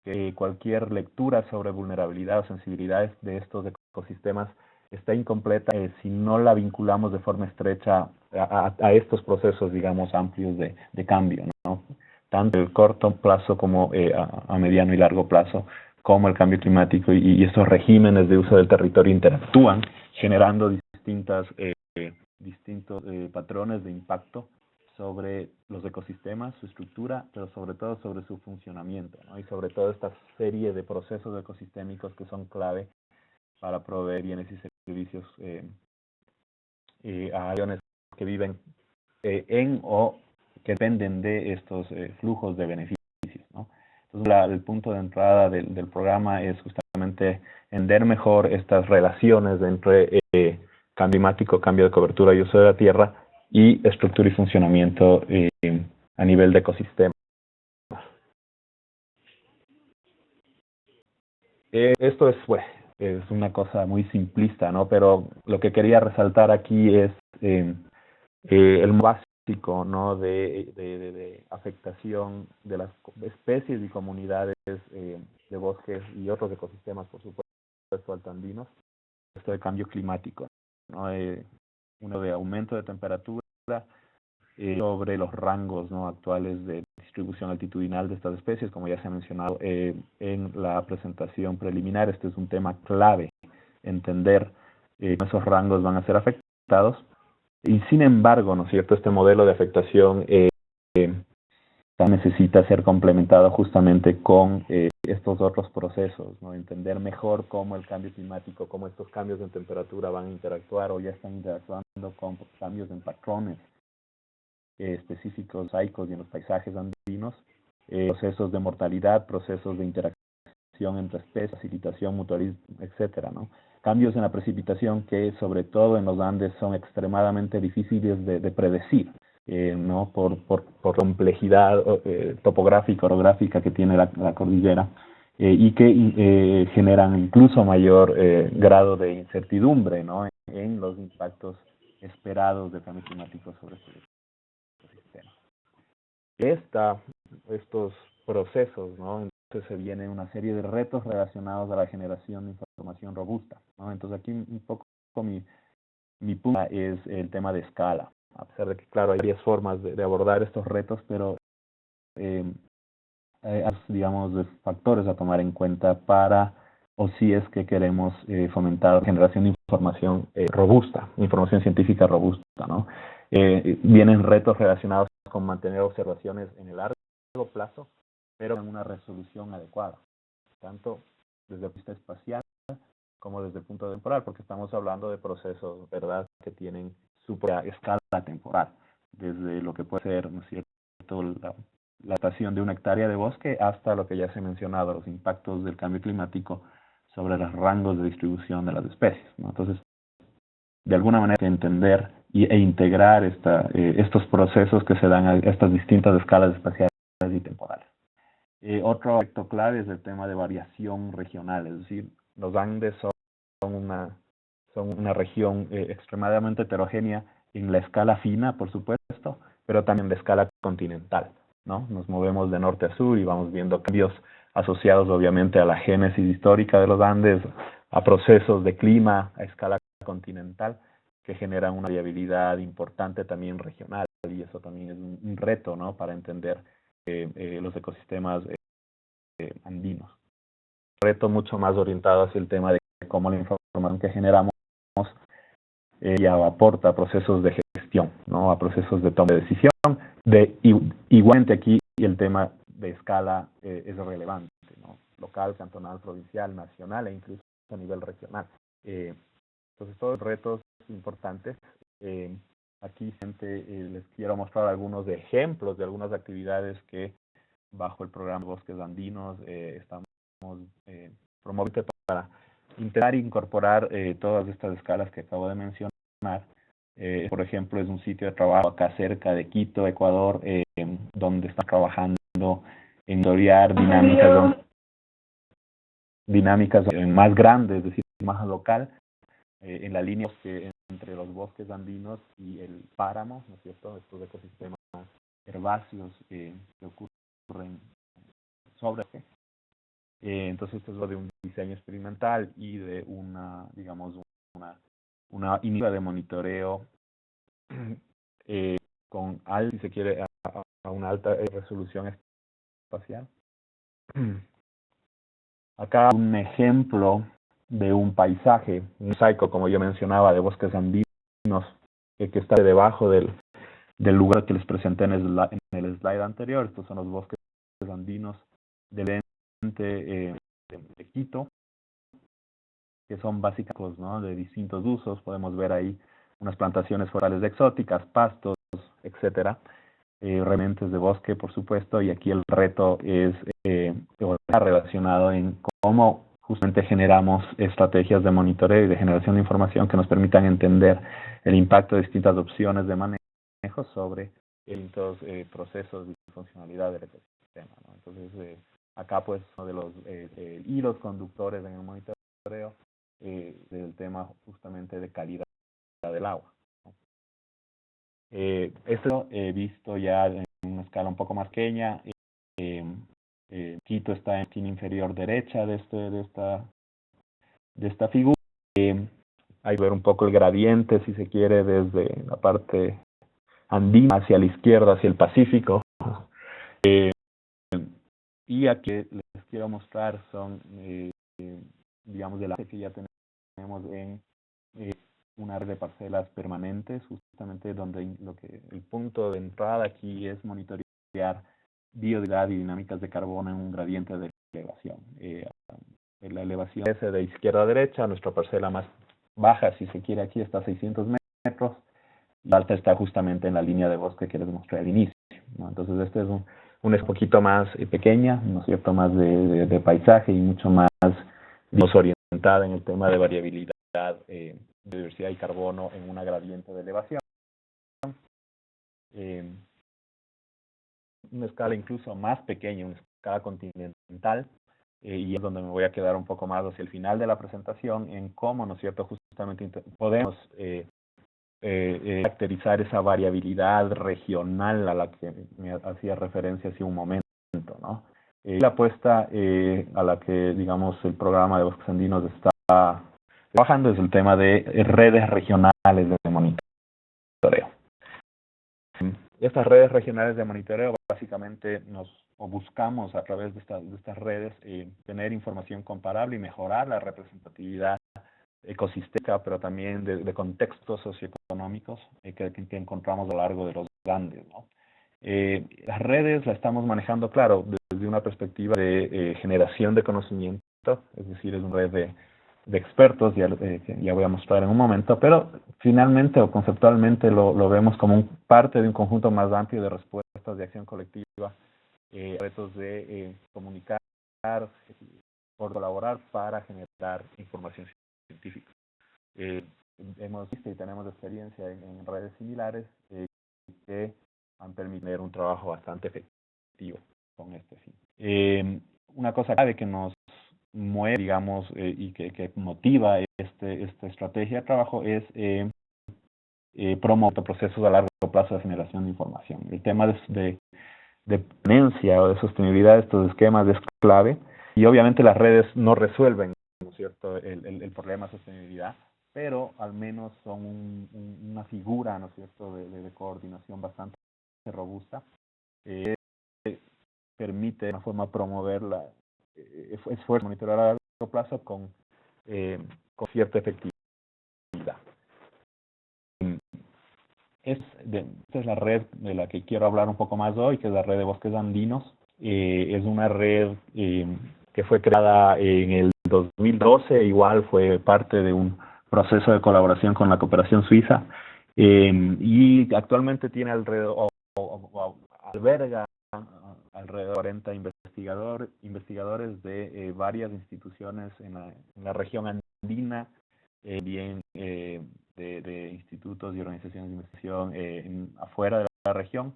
S5: que cualquier lectura sobre vulnerabilidad o sensibilidades de estos ecosistemas está incompleta si no la vinculamos de forma estrecha a estos procesos, digamos, amplios de cambio, ¿no? Tanto el corto plazo como a mediano y largo plazo, como el cambio climático y estos regímenes de uso del territorio interactúan, generando distintos patrones de impacto sobre los ecosistemas, su estructura, pero sobre todo sobre su funcionamiento, ¿no? Y sobre todo esta serie de procesos ecosistémicos que son clave para proveer bienes y servicios a regiones que viven en o que dependen de estos flujos de beneficios, ¿no? Entonces, el punto de entrada del programa es justamente entender mejor estas relaciones entre cambio climático, cambio de cobertura y uso de la tierra, y estructura y funcionamiento a nivel de ecosistema. Esto es una cosa muy simplista, ¿no? Pero lo que quería resaltar aquí es el básico, ¿no? de afectación de las especies y comunidades de bosques y otros ecosistemas, por supuesto, altoandinos, esto de cambio climático, ¿no? Uno de aumento de temperatura sobre los rangos, ¿no? actuales de distribución altitudinal de estas especies, como ya se ha mencionado en la presentación preliminar. Este es un tema clave, entender esos rangos van a ser afectados, y sin embargo, ¿no es cierto?, este modelo de afectación necesita ser complementado justamente con estos otros procesos, ¿no? Entender mejor cómo el cambio climático, cómo estos cambios en temperatura van a interactuar o ya están interactuando con cambios en patrones específicos mosaicos y en los paisajes andinos, procesos de mortalidad, procesos de interacción entre especies, facilitación, mutualismo, etcétera, ¿no? Cambios en la precipitación que, sobre todo en los Andes, son extremadamente difíciles de predecir, ¿no? Por complejidad topográfica, orográfica que tiene la cordillera, y que generan incluso mayor grado de incertidumbre, ¿no? En los impactos esperados del cambio climático sobre este ecosistema. Estos procesos, ¿no? Entonces se viene una serie de retos relacionados a la generación de información robusta, ¿no? Entonces aquí un poco mi punto es el tema de escala, a pesar de que, claro, hay varias formas de abordar estos retos, pero hay, digamos, de factores a tomar en cuenta para, o si es que queremos fomentar la generación de información robusta, información científica robusta, ¿no? Vienen retos relacionados con mantener observaciones en el largo plazo, pero en una resolución adecuada, tanto desde el punto de vista espacial como desde el punto temporal, porque estamos hablando de procesos, ¿verdad?, que tienen su propia escala temporal, desde lo que puede ser, ¿no es cierto?, la estación de 1 hectárea de bosque hasta lo que ya se ha mencionado, los impactos del cambio climático sobre los rangos de distribución de las especies, ¿no? Entonces, de alguna manera, entender e integrar estos procesos que se dan a estas distintas escalas espaciales y temporales. Otro aspecto clave es el tema de variación regional, es decir, los Andes son una región extremadamente heterogénea en la escala fina, por supuesto, pero también en la escala continental, ¿no? Nos movemos de norte a sur y vamos viendo cambios asociados obviamente a la génesis histórica de los Andes, a procesos de clima a escala continental que generan una variabilidad importante también regional, y eso también es un reto, ¿no?, para entender los ecosistemas andinos. Un reto mucho más orientado hacia el tema de cómo la información que generamos ya aporta a procesos de gestión, ¿no?, a procesos de toma de decisión. Igualmente aquí el tema de escala es relevante, ¿no?, local, cantonal, provincial, nacional e incluso a nivel regional. Entonces, todos retos importantes. Aquí les quiero mostrar algunos ejemplos de algunas actividades que bajo el programa Bosques Andinos estamos promoviendo para intentar incorporar todas estas escalas que acabo de mencionar. Por ejemplo, es un sitio de trabajo acá cerca de Quito, Ecuador, donde están trabajando en monitorear dinámicas más grandes, es decir, más local, en la línea que entre los bosques andinos y el páramo, ¿no es cierto?, estos ecosistemas herbáceos que ocurren sobre. Entonces, esto es lo de un diseño experimental y de una iniciativa de monitoreo con si se quiere, a una alta resolución espacial. Acá un ejemplo de un paisaje, un mosaico, como yo mencionaba, de bosques andinos, que está debajo del lugar que les presenté en el slide anterior. Estos son los bosques andinos del ente de Quito, que son básicos, ¿no?, de distintos usos. Podemos ver ahí unas plantaciones forestales exóticas, pastos, etcétera, rementes de bosque, por supuesto, y aquí el reto está relacionado en cómo justamente generamos estrategias de monitoreo y de generación de información que nos permitan entender el impacto de distintas opciones de manejo sobre distintos procesos de funcionalidad del ecosistema, ¿no? Entonces, acá pues uno de los hilos conductores en el monitoreo del tema justamente de calidad del agua, ¿no? Esto he visto ya en una escala un poco más pequeña. Quito está en la esquina inferior derecha de esta figura. Hay que ver un poco el gradiente, si se quiere, desde la parte andina hacia la izquierda, hacia el Pacífico. Y aquí les quiero mostrar son, digamos, el avance que ya tenemos en una red de parcelas permanentes, justamente donde el punto de entrada aquí es monitorear biodiversidad y dinámicas de carbono en un gradiente de elevación. La elevación es de izquierda a derecha, nuestra parcela más baja, si se quiere, aquí está a 600 metros, la alta está justamente en la línea de bosque que les mostré al inicio, ¿no? Entonces, este es una es un poquito más pequeña, ¿no es cierto?, más de paisaje y mucho más, digamos, orientada en el tema de variabilidad, biodiversidad y carbono en una gradiente de elevación. Una escala incluso más pequeña, una escala continental, y es donde me voy a quedar un poco más hacia el final de la presentación en cómo, ¿no es cierto?, justamente podemos caracterizar esa variabilidad regional a la que me hacía referencia hace un momento, ¿no? La apuesta a la que, digamos, el programa de Bosques Andinos está trabajando es el tema de redes regionales de monitoreo. Estas redes regionales de monitoreo básicamente buscamos a través de estas redes tener información comparable y mejorar la representatividad ecosistémica, pero también de contextos socioeconómicos que encontramos a lo largo de los Andes, ¿no? Las redes las estamos manejando, claro, desde una perspectiva de generación de conocimiento, es decir, es una red de expertos, que ya voy a mostrar en un momento, pero finalmente o conceptualmente lo vemos como parte de un conjunto más amplio de respuestas de acción colectiva, retos de comunicar, por colaborar para generar información científica. Hemos visto y tenemos experiencia en redes similares que han permitido un trabajo bastante efectivo con este fin. Una cosa clave que nos mueve, digamos, y que motiva esta estrategia de trabajo es promover procesos a largo plazo de generación de información. El tema de permanencia o de sostenibilidad de estos esquemas es clave, y obviamente las redes no resuelven, ¿no es cierto?, el problema de sostenibilidad, pero al menos son una figura, ¿no es cierto?, de coordinación bastante robusta, permite de una forma promover la esfuerzo de monitorear a largo plazo con cierta efectividad. Esta es la red de la que quiero hablar un poco más hoy, que es la red de bosques andinos. Es una red que fue creada en el 2012, igual fue parte de un proceso de colaboración con la cooperación suiza, y actualmente tiene alrededor, alberga alrededor de 40 investigadores de varias instituciones en la región andina, bien de institutos y organizaciones de investigación afuera de la región.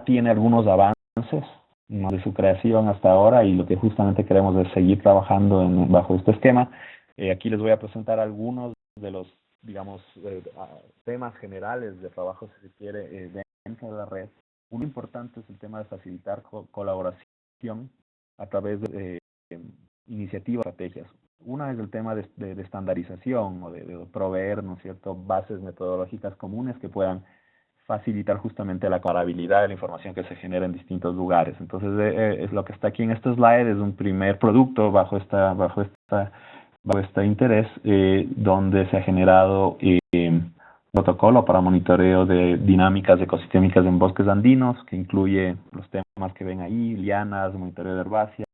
S5: Tiene algunos avances, ¿no?, de su creación hasta ahora, y lo que justamente queremos es seguir trabajando bajo este esquema. Aquí les voy a presentar algunos de los, digamos, temas generales de trabajo, si se quiere, dentro de la red. Uno importante es el tema de facilitar colaboración a través de iniciativas, estrategias. Una es el tema de estandarización o de proveer, ¿no es cierto?, bases metodológicas comunes que puedan facilitar justamente la comparabilidad de la información que se genera en distintos lugares. Entonces, es lo que está aquí en este slide, es un primer producto bajo este interés, donde se ha generado un protocolo para monitoreo de dinámicas ecosistémicas en bosques andinos, que incluye los temas que ven ahí: lianas, monitoreo de herbáceas,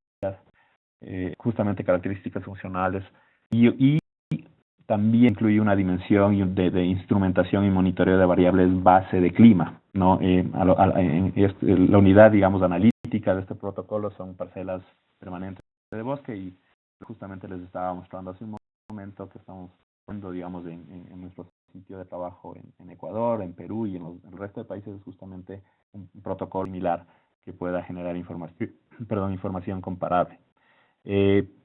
S5: justamente características funcionales, y también incluye una dimensión de instrumentación y monitoreo de variables base de clima, ¿no? La unidad, digamos, analítica de este protocolo son parcelas permanentes de bosque, y justamente les estaba mostrando hace un momento que estamos poniendo, digamos, en nuestro sitio de trabajo en Ecuador, en Perú y en el resto de países, justamente un protocolo similar que pueda generar información comparable.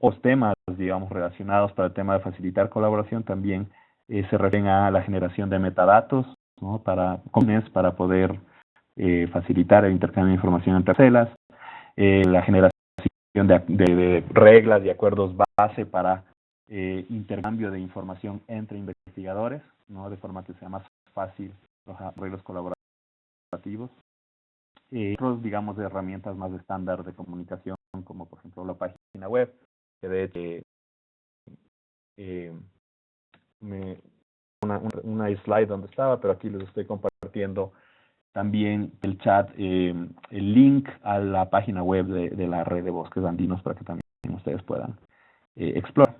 S5: Los temas, digamos, relacionados para el tema de facilitar colaboración también se refieren a la generación de metadatos, ¿no?, para poder facilitar el intercambio de información entre parcelas, la generación de reglas y acuerdos base para intercambio de información entre investigadores, ¿no?, de forma que sea más fácil los arreglos colaborativos. Otros, digamos, de herramientas más estándar de comunicación, como por ejemplo la página web, que de hecho una slide donde estaba, pero aquí les estoy compartiendo también el chat, el link a la página web de la red de bosques andinos, para que también ustedes puedan explorar.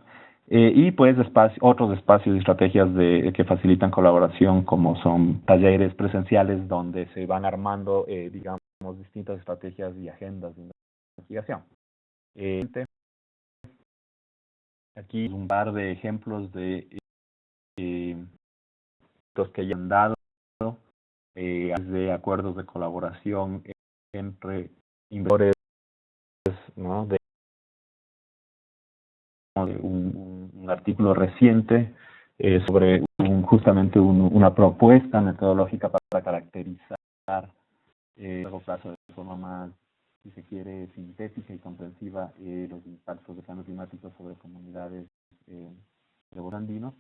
S5: Y pues otros espacios y estrategias que facilitan colaboración, como son talleres presenciales donde se van armando, digamos, distintas estrategias y agendas de investigación. Aquí un par de ejemplos de los que ya han dado de acuerdos de colaboración entre inversores, ¿no? De un artículo reciente sobre justamente una propuesta metodológica para caracterizar a largo plazo de forma más, si se quiere, sintética y comprensiva los impactos del cambio climático sobre comunidades de los andinos.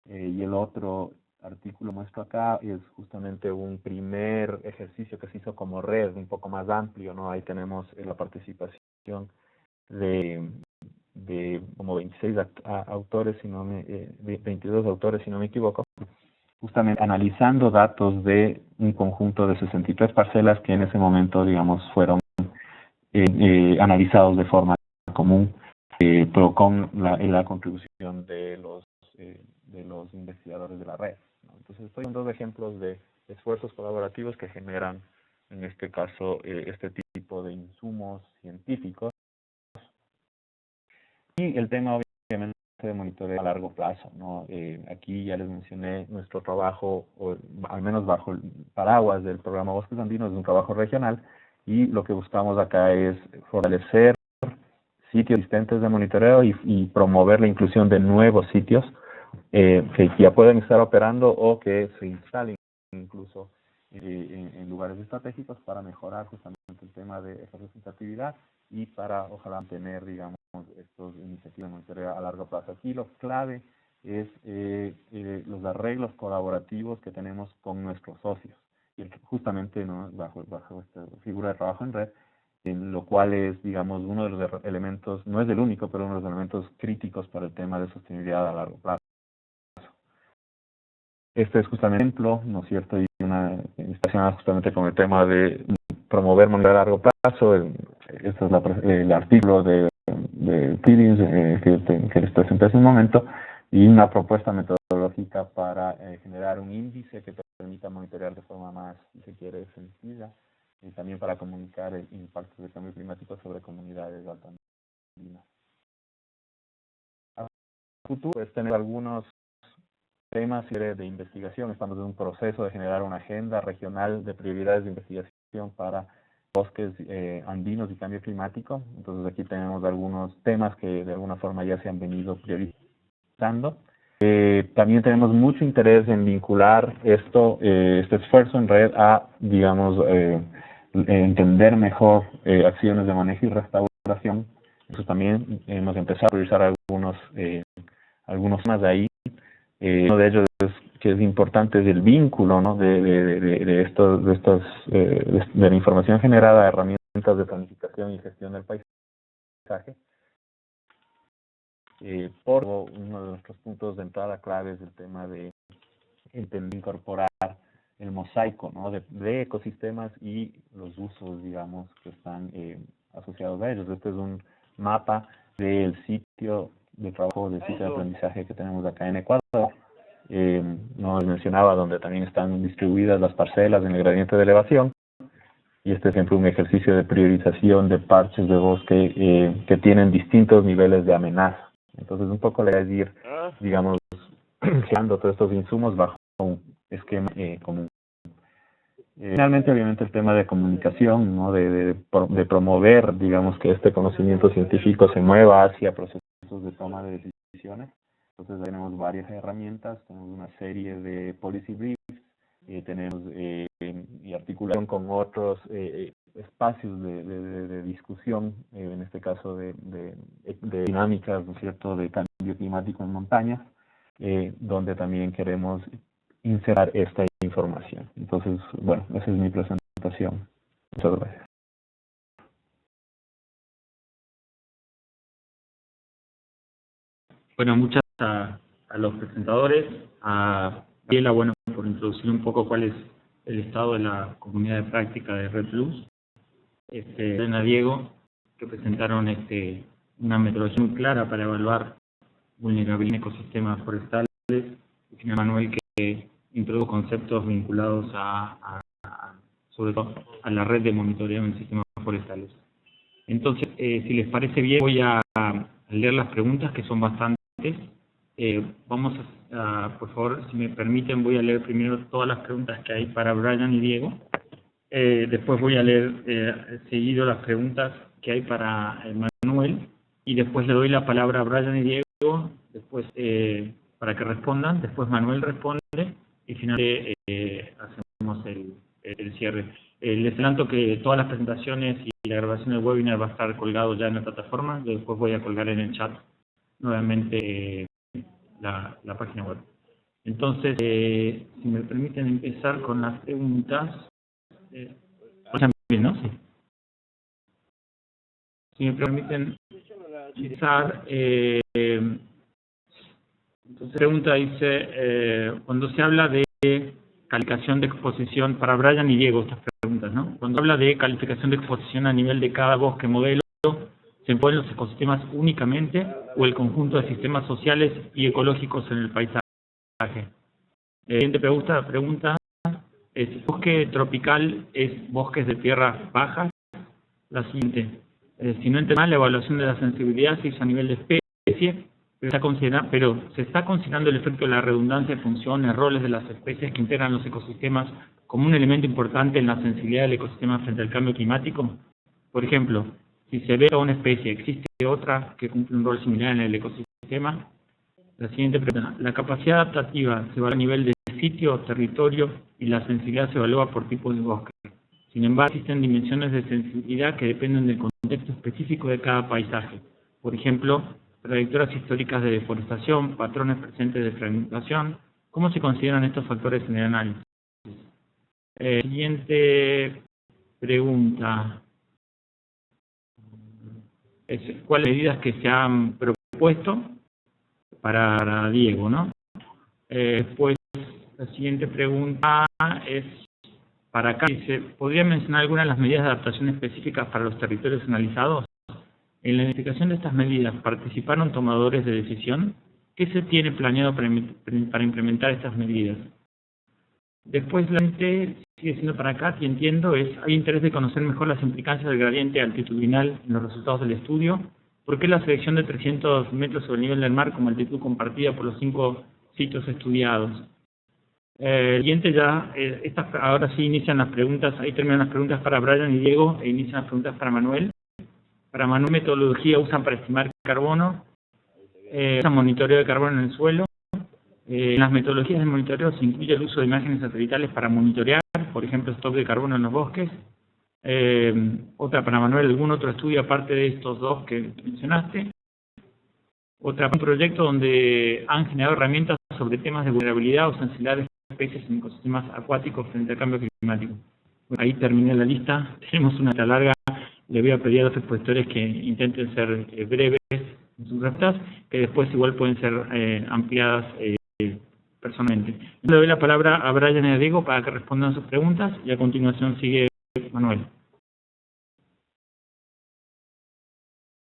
S5: Y el otro artículo muestro acá es justamente un primer ejercicio que se hizo como red, un poco más amplio, ¿no? Ahí tenemos la participación de como 26 autores, 22 autores, si no me equivoco, justamente analizando datos de un conjunto de 63 parcelas que en ese momento, digamos, fueron analizados de forma común, pero con la contribución de los investigadores de la red, ¿no? Entonces, estoy dando 2 ejemplos de esfuerzos colaborativos que generan, en este caso, este tipo de insumos científicos. Y el tema, obviamente, de monitoreo a largo plazo, ¿no? Aquí ya les mencioné nuestro trabajo, o al menos bajo el paraguas del programa Bosques Andinos, es un trabajo regional, y lo que buscamos acá es fortalecer sitios existentes de monitoreo y promover la inclusión de nuevos sitios que ya pueden estar operando o que se instalen incluso en lugares estratégicos para mejorar justamente el tema de esa representatividad y para ojalá tener, digamos, estos iniciativas de monitoreo a largo plazo. Aquí lo clave es los arreglos colaborativos que tenemos con nuestros socios, y justamente, ¿no? bajo esta figura de trabajo en red, en lo cual es, digamos, uno de los elementos, no es el único, pero uno de los elementos críticos para el tema de sostenibilidad a largo plazo. Este es justamente un ejemplo, ¿no es cierto?, y una relacionada justamente con el tema de promover monitoreo a largo plazo. Este es el artículo de Phillips que les presenté hace un momento, y una propuesta metodológica para generar un índice que permita monitorear de forma más, si se quiere, sencilla, y también para comunicar el impacto del cambio climático sobre comunidades altoandinas. A futuro, pues, tener algunos temas de investigación. Estamos en un proceso de generar una agenda regional de prioridades de investigación para bosques andinos y cambio climático. Entonces aquí tenemos algunos temas que de alguna forma ya se han venido priorizando. También tenemos mucho interés en vincular este esfuerzo en red a, digamos, entender mejor acciones de manejo y restauración. Entonces también hemos empezado a priorizar algunos temas de ahí. Uno de ellos que es importante es el vínculo, ¿no? de la información generada a herramientas de planificación y gestión del paisaje. Por uno de nuestros puntos de entrada clave es el tema de incorporar el mosaico, ¿no? de ecosistemas y los usos, digamos, que están asociados a ellos. Este es un mapa del sitio de trabajo, del sitio de aprendizaje que tenemos acá en Ecuador. No les mencionaba donde también están distribuidas las parcelas en el gradiente de elevación, y este es siempre un ejercicio de priorización de parches de bosque que tienen distintos niveles de amenaza. Entonces un poco la idea es ir, digamos, generando todos estos insumos bajo un esquema común. Finalmente, obviamente, el tema de comunicación, ¿no? de promover, digamos, que este conocimiento científico se mueva hacia procesos de toma de decisiones. Entonces tenemos varias herramientas, tenemos una serie de policy briefs, tenemos y articulación con otros espacios de discusión, en este caso de dinámicas, ¿no es cierto?, de cambio climático en montañas, donde también queremos inserir esta información. Entonces, bueno, esa es mi presentación. Muchas gracias.
S6: Bueno, muchas gracias a los presentadores, a Gabriela, bueno, por introducir un poco cuál es el estado de la comunidad de práctica de Red Plus, a Diego, que presentaron una metodología muy clara para evaluar vulnerabilidad en ecosistemas forestales, y finalmente Manuel, que introdujo conceptos vinculados sobre todo a la red de monitoreo en sistemas forestales. Entonces, si les parece bien, voy a leer las preguntas, que son bastantes. Vamos por favor, si me permiten, voy a leer primero todas las preguntas que hay para Brian y Diego. Después voy a leer seguido las preguntas que hay para Manuel, y después le doy la palabra a Brian y Diego, después para que respondan, después Manuel responde, y finalmente hacemos el cierre. Les adelanto que todas las presentaciones y la grabación del webinar va a estar colgado ya en la plataforma. Yo después voy a colgar en el chat nuevamente la página web. Entonces, si me permiten empezar con las preguntas. Bien, ¿no? Sí. Si me permiten empezar, entonces pregunta dice, cuando se habla de calificación de exposición, para Brian y Diego estas preguntas, ¿no? Cuando habla de calificación de exposición a nivel de cada bosque modelo, ¿se enfocan los ecosistemas únicamente o el conjunto de sistemas sociales y ecológicos en el paisaje? Siguiente pregunta es, ¿bosque tropical es bosques de tierras bajas? La siguiente, si no entiendo mal, la evaluación de la sensibilidad se hizo a nivel de especie, pero se está considerando el efecto de la redundancia, funciones, roles de las especies que integran los ecosistemas como un elemento importante en la sensibilidad del ecosistema frente al cambio climático. Por ejemplo, si se ve a una especie, ¿existe otra que cumple un rol similar en el ecosistema? La siguiente pregunta, ¿la capacidad adaptativa se evalúa a nivel de sitio, territorio, y la sensibilidad se evalúa por tipo de bosque? Sin embargo, existen dimensiones de sensibilidad que dependen del contexto específico de cada paisaje. Por ejemplo, trayectorias históricas de deforestación, patrones presentes de fragmentación. ¿Cómo se consideran estos factores en el análisis? Siguiente pregunta. ¿Cuáles medidas que se han propuesto para Diego, ¿no? Después, la siguiente pregunta es para acá. Dice, ¿podría mencionar algunas de las medidas de adaptación específicas para los territorios analizados? En la identificación de estas medidas, ¿participaron tomadores de decisión? ¿Qué se tiene planeado para implementar estas medidas? Después, la gente sigue siendo para acá, si entiendo, hay interés de conocer mejor las implicancias del gradiente altitudinal en los resultados del estudio. ¿Por qué la selección de 300 metros sobre el nivel del mar como altitud compartida por los 5 sitios estudiados? El siguiente ya, ahora sí inician las preguntas, ahí terminan las preguntas para Brian y Diego, e inician las preguntas para Manuel. Para Manuel, metodología usan para estimar carbono, usan monitoreo de carbono en el suelo. En las metodologías de monitoreo se incluye el uso de imágenes satelitales para monitorear, por ejemplo, stock de carbono en los bosques. Otra para Manuel, ¿algún otro estudio aparte de estos dos que mencionaste? Otra, un proyecto donde han generado herramientas sobre temas de vulnerabilidad o sensibilidad de especies en ecosistemas acuáticos frente al cambio climático. Bueno, ahí terminé la lista, tenemos una lista larga. Le voy a pedir a los expositores que intenten ser breves en sus respuestas, que después igual pueden ser ampliadas personalmente. Le doy la palabra a Brian y a Diego para que respondan sus preguntas, y a continuación sigue Manuel.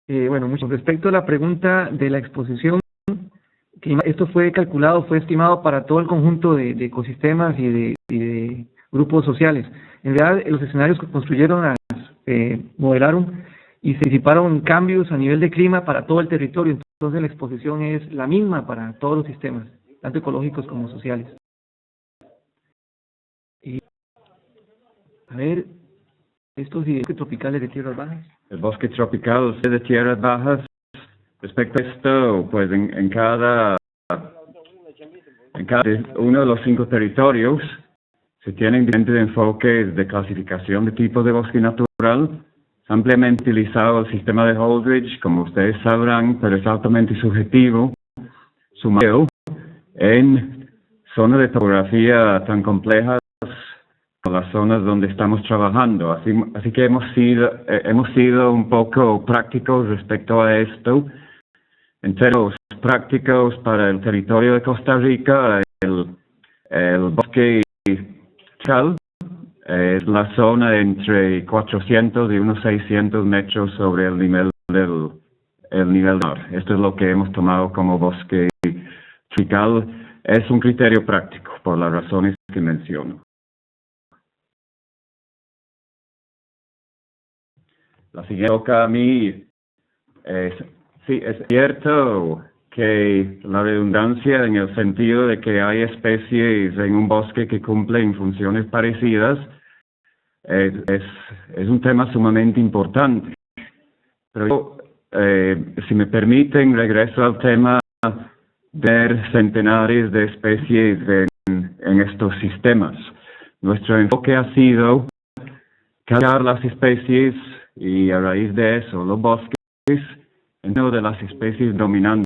S4: Bueno, mucho. Respecto a la pregunta de la exposición, que esto fue calculado, fue estimado para todo el conjunto de ecosistemas y de grupos sociales. En realidad, los escenarios que construyeron modelaron y se anticiparon cambios a nivel de clima para todo el territorio. Entonces, la exposición es la misma para todos los sistemas, tanto ecológicos como sociales. Y, a ver, estos bosques tropicales de tierras bajas.
S3: El bosque tropical de tierras bajas, respecto a esto, pues en cada uno de los 5 territorios se tienen diferentes enfoques de clasificación de tipos de bosque natural. Ampliamente utilizado el sistema de Holdridge, como ustedes sabrán, pero es altamente subjetivo. Sumado en zonas de topografía tan complejas como las zonas donde estamos trabajando. Así que hemos sido un poco prácticos respecto a esto. En términos prácticos para el territorio de Costa Rica, el bosque tropical es la zona entre 400 y unos 600 metros sobre el nivel el nivel del mar. Esto es lo que hemos tomado como bosque tropical. Es un criterio práctico por las razones que menciono. La siguiente toca a mí. Sí, es cierto que la redundancia en el sentido de que hay especies en un bosque que cumplen funciones parecidas es un tema sumamente importante. Pero yo, si me permiten, regreso al tema de centenares de especies en estos sistemas. Nuestro enfoque ha sido calcular las especies y a raíz de eso los bosques en uno de las especies dominantes.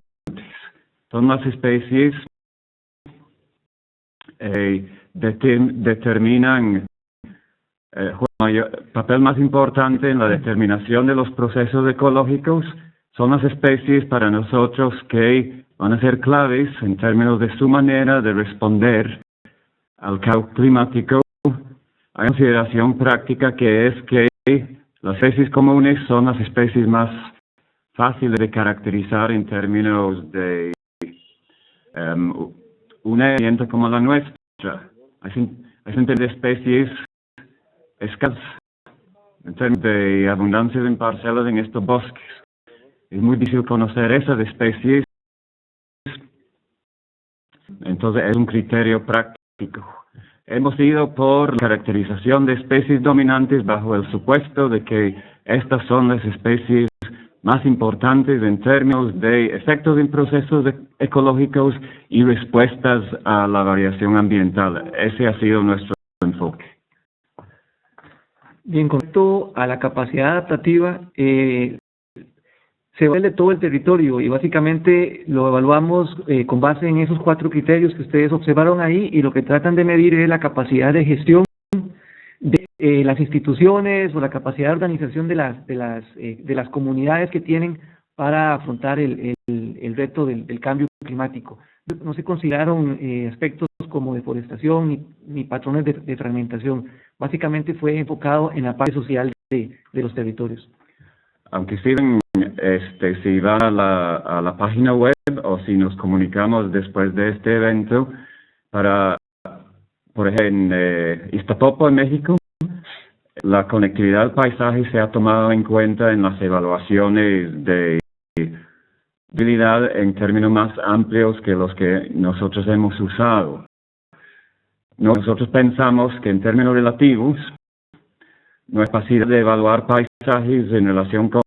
S3: Son las especies determinan papel más importante en la determinación de los procesos ecológicos. Son las especies para nosotros que van a ser claves en términos de su manera de responder al cambio climático. Hay consideración práctica que es que las especies comunes son las especies más fáciles de caracterizar en términos de una herramienta como la nuestra. Hay centenares de especies escasas en términos de abundancia en parcelas en estos bosques. Es muy difícil conocer esas especies, entonces es un criterio práctico. Hemos ido por la caracterización de especies dominantes bajo el supuesto de que estas son las especies más importantes en términos de efectos en procesos ecológicos y respuestas a la variación ambiental. Ese ha sido nuestro enfoque.
S4: Bien, con respecto a la capacidad adaptativa, se evalúa todo el territorio y básicamente lo evaluamos con base en esos 4 criterios que ustedes observaron ahí, y lo que tratan de medir es la capacidad de gestión de las instituciones o la capacidad de organización de las comunidades que tienen para afrontar el reto del cambio climático. No se consideraron aspectos como deforestación ni patrones de fragmentación. Básicamente fue enfocado en la parte social de los territorios.
S3: Aunque si van a la página web o si nos comunicamos después de este evento, por ejemplo, en Iztapopo, en México, la conectividad del paisaje se ha tomado en cuenta en las evaluaciones de habilidad en términos más amplios que los que nosotros hemos usado. Nosotros pensamos que en términos relativos, nuestra capacidad de evaluar paisajes en relación con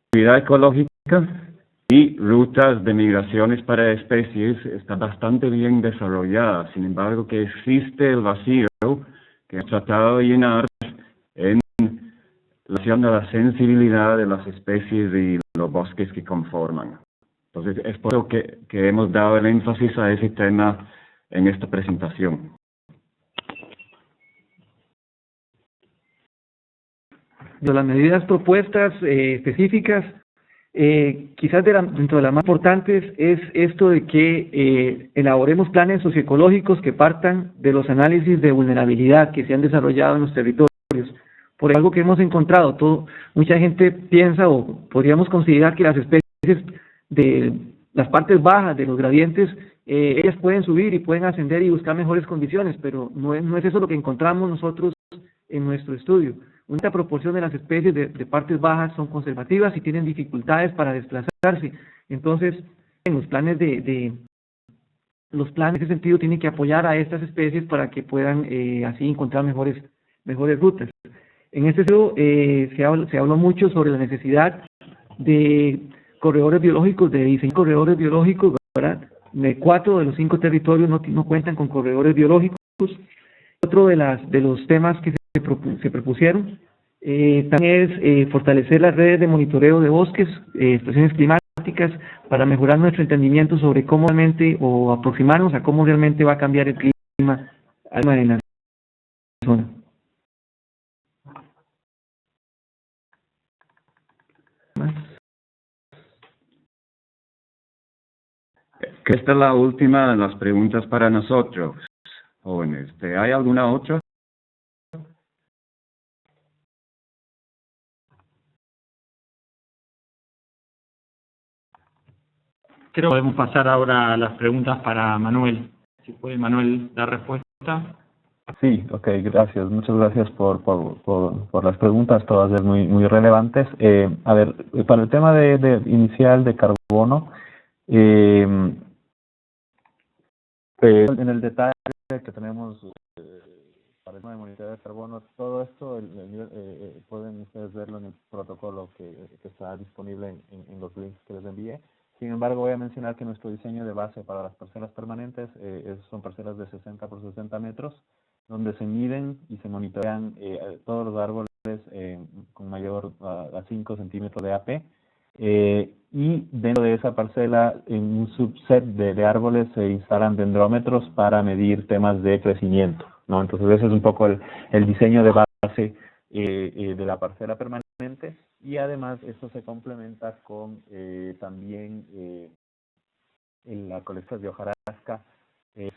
S3: actividad ecológica y rutas de migraciones para especies está bastante bien desarrollada. Sin embargo, que existe el vacío que hemos tratado de llenar en relación a la sensibilidad de las especies y los bosques que conforman. Entonces, es por eso que hemos dado el énfasis a ese tema en esta presentación.
S4: De las medidas propuestas específicas, quizás dentro de las más importantes es esto de que elaboremos planes socioecológicos que partan de los análisis de vulnerabilidad que se han desarrollado en los territorios. Por algo que hemos encontrado, mucha gente piensa o podríamos considerar que las especies de las partes bajas de los gradientes, ellas pueden subir y pueden ascender y buscar mejores condiciones, pero no es eso lo que encontramos nosotros en nuestro estudio. Una proporción de las especies de partes bajas son conservativas y tienen dificultades para desplazarse. Entonces, en los planes en ese sentido tienen que apoyar a estas especies para que puedan así encontrar mejores rutas. En este sentido, se habló mucho sobre la necesidad de corredores biológicos, de diseñar corredores biológicos, ¿verdad? 4 de los 5 territorios no cuentan con corredores biológicos. Otro de los temas que se propusieron también es fortalecer las redes de monitoreo de bosques, estaciones climáticas, para mejorar nuestro entendimiento sobre cómo realmente, o aproximarnos a cómo realmente va a cambiar el clima en la zona.
S3: Esta es la última de las preguntas para nosotros, jóvenes. ¿Hay alguna otra?
S6: Creo que podemos pasar ahora a las preguntas para Manuel. Si puede Manuel dar respuesta.
S5: Sí, ok, gracias. Muchas gracias por las preguntas, todas muy relevantes. A ver, para el tema de inicial de carbono, en el detalle que tenemos para el tema de monitoreo de carbono, todo esto pueden ustedes verlo en el protocolo que está disponible en los links que les envié. Sin embargo, voy a mencionar que nuestro diseño de base para las parcelas permanentes son parcelas de 60 por 60 metros, donde se miden y se monitorean todos los árboles con mayor a 5 centímetros de AP. Y dentro de esa parcela, en un subset de árboles, se instalan dendrómetros para medir temas de crecimiento, ¿no? Entonces, ese es un poco el diseño de base de la parcela permanente, y además esto se complementa con también la colección de hojarasca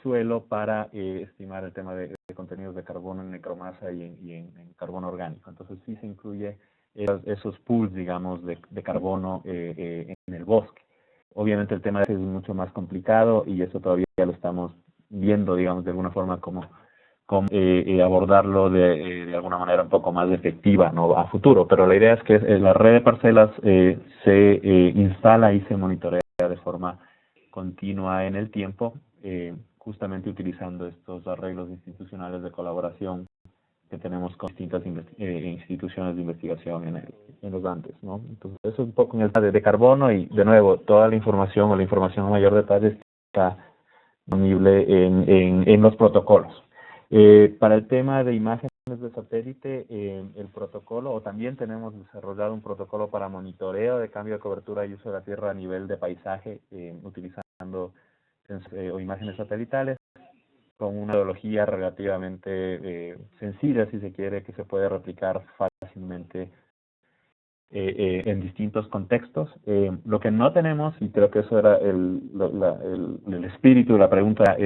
S5: suelo para estimar el tema de contenidos de carbono en necromasa y en carbono orgánico. Entonces sí se incluye esos pools, digamos, de carbono en el bosque. Obviamente el tema es mucho más complicado y eso todavía lo estamos viendo, digamos, de alguna forma cómo abordarlo de alguna manera un poco más efectiva, ¿no?, a futuro. Pero la idea es que la red de parcelas se instala y se monitorea de forma continua en el tiempo, justamente utilizando estos arreglos institucionales de colaboración que tenemos con distintas instituciones de investigación en los Andes, ¿no? Entonces, eso es un poco en el tema de carbono, y de nuevo, toda la información o la información a mayor detalle está disponible en los protocolos. Para el tema de imágenes de satélite, el protocolo, o también tenemos desarrollado un protocolo para monitoreo de cambio de cobertura y uso de la tierra a nivel de paisaje, utilizando o imágenes satelitales, con una metodología relativamente sencilla, si se quiere, que se puede replicar fácilmente en distintos contextos. Lo que no tenemos, y creo que eso era el espíritu de la pregunta,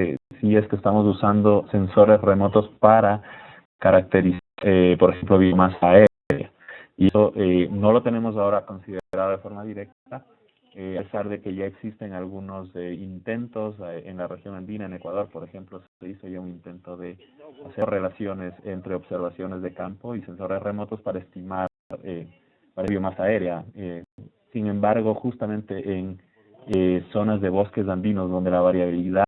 S5: si es que estamos usando sensores remotos para caracterizar, por ejemplo, biomasa aérea. Y eso no lo tenemos ahora considerado de forma directa, a pesar de que ya existen algunos intentos en la región andina, en Ecuador, por ejemplo, se hizo ya un intento de hacer relaciones entre observaciones de campo y sensores remotos para estimar biomasa aérea. Sin embargo, justamente en zonas de bosques andinos donde la variabilidad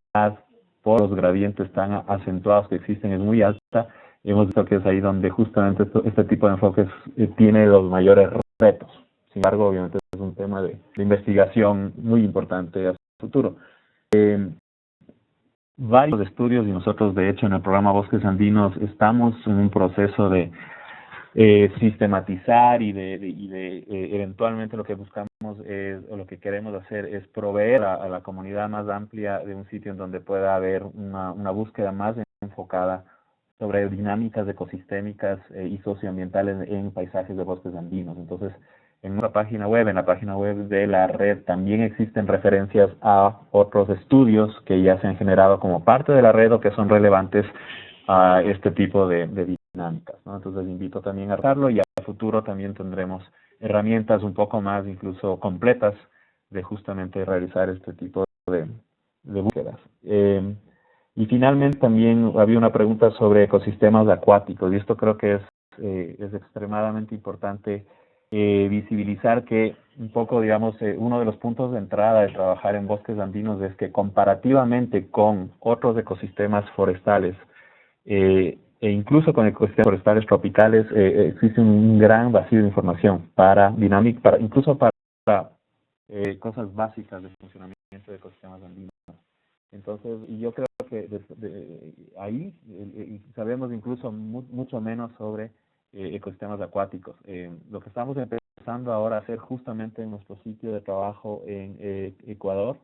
S5: por los gradientes tan acentuados que existen es muy alta, hemos visto que es ahí donde justamente este tipo de enfoques tiene los mayores retos. Sin embargo, obviamente es un tema de investigación muy importante a futuro. Varios estudios, y nosotros de hecho en el programa Bosques Andinos estamos en un proceso de sistematizar y eventualmente lo que buscamos o lo que queremos hacer es proveer a la comunidad más amplia de un sitio en donde pueda haber una búsqueda más enfocada sobre dinámicas ecosistémicas y socioambientales en paisajes de bosques andinos. Entonces, en la página web de la red, también existen referencias a otros estudios que ya se han generado como parte de la red o que son relevantes a este tipo de dinámicas, ¿no? Entonces invito también a verlo, y a futuro también tendremos herramientas un poco más incluso completas de justamente realizar este tipo de búsquedas. Y finalmente también había una pregunta sobre ecosistemas acuáticos, y esto creo que es extremadamente importante visibilizar que un poco, digamos, uno de los puntos de entrada de trabajar en bosques andinos es que comparativamente con otros ecosistemas forestales, e incluso con ecosistemas forestales tropicales, existe un gran vacío de información incluso para cosas básicas de funcionamiento de ecosistemas andinos. Entonces, y yo creo que ahí sabemos incluso mucho menos sobre ecosistemas acuáticos. Lo que estamos empezando ahora a hacer justamente en nuestro sitio de trabajo en Ecuador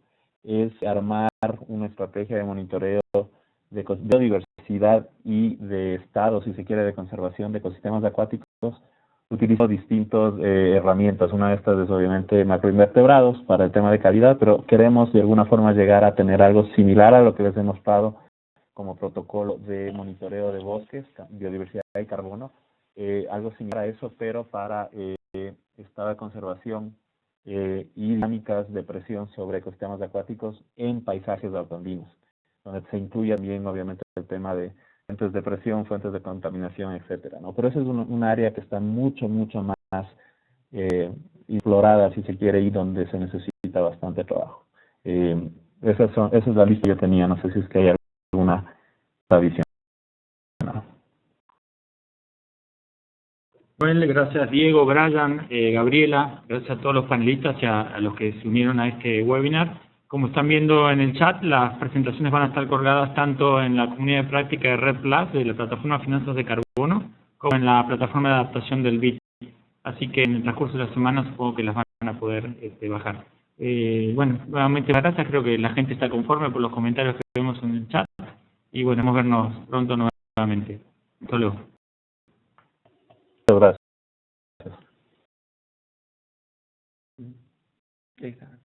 S5: es armar una estrategia de monitoreo de biodiversidad y de estado, si se quiere, de conservación de ecosistemas acuáticos. Utilizo distintas herramientas. Una de estas es obviamente macroinvertebrados para el tema de calidad, pero queremos de alguna forma llegar a tener algo similar a lo que les he mostrado como protocolo de monitoreo de bosques, biodiversidad y carbono, algo similar a eso, pero para estado de conservación y dinámicas de presión sobre ecosistemas acuáticos en paisajes altoandinos, donde se incluye también obviamente el tema de fuentes de presión, fuentes de contaminación, etcétera, ¿no? Pero esa es un área que está mucho más explorada, si se quiere, y donde se necesita bastante trabajo. Esa es la lista que yo tenía, no sé si es que hay alguna visión.
S6: Bueno, gracias Diego, Brian, Gabriela, gracias a todos los panelistas y a los que se unieron a este webinar. Como están viendo en el chat, las presentaciones van a estar colgadas tanto en la comunidad de práctica de Red Plus, de la plataforma Finanzas de Carbono, como en la plataforma de adaptación del BIT. Así que en el transcurso de la semana supongo que las van a poder bajar. Bueno, nuevamente gracias, creo que la gente está conforme por los comentarios que vemos en el chat. Y bueno, vamos a vernos pronto nuevamente. Hasta luego.
S5: Muchas gracias.
S4: Exacto.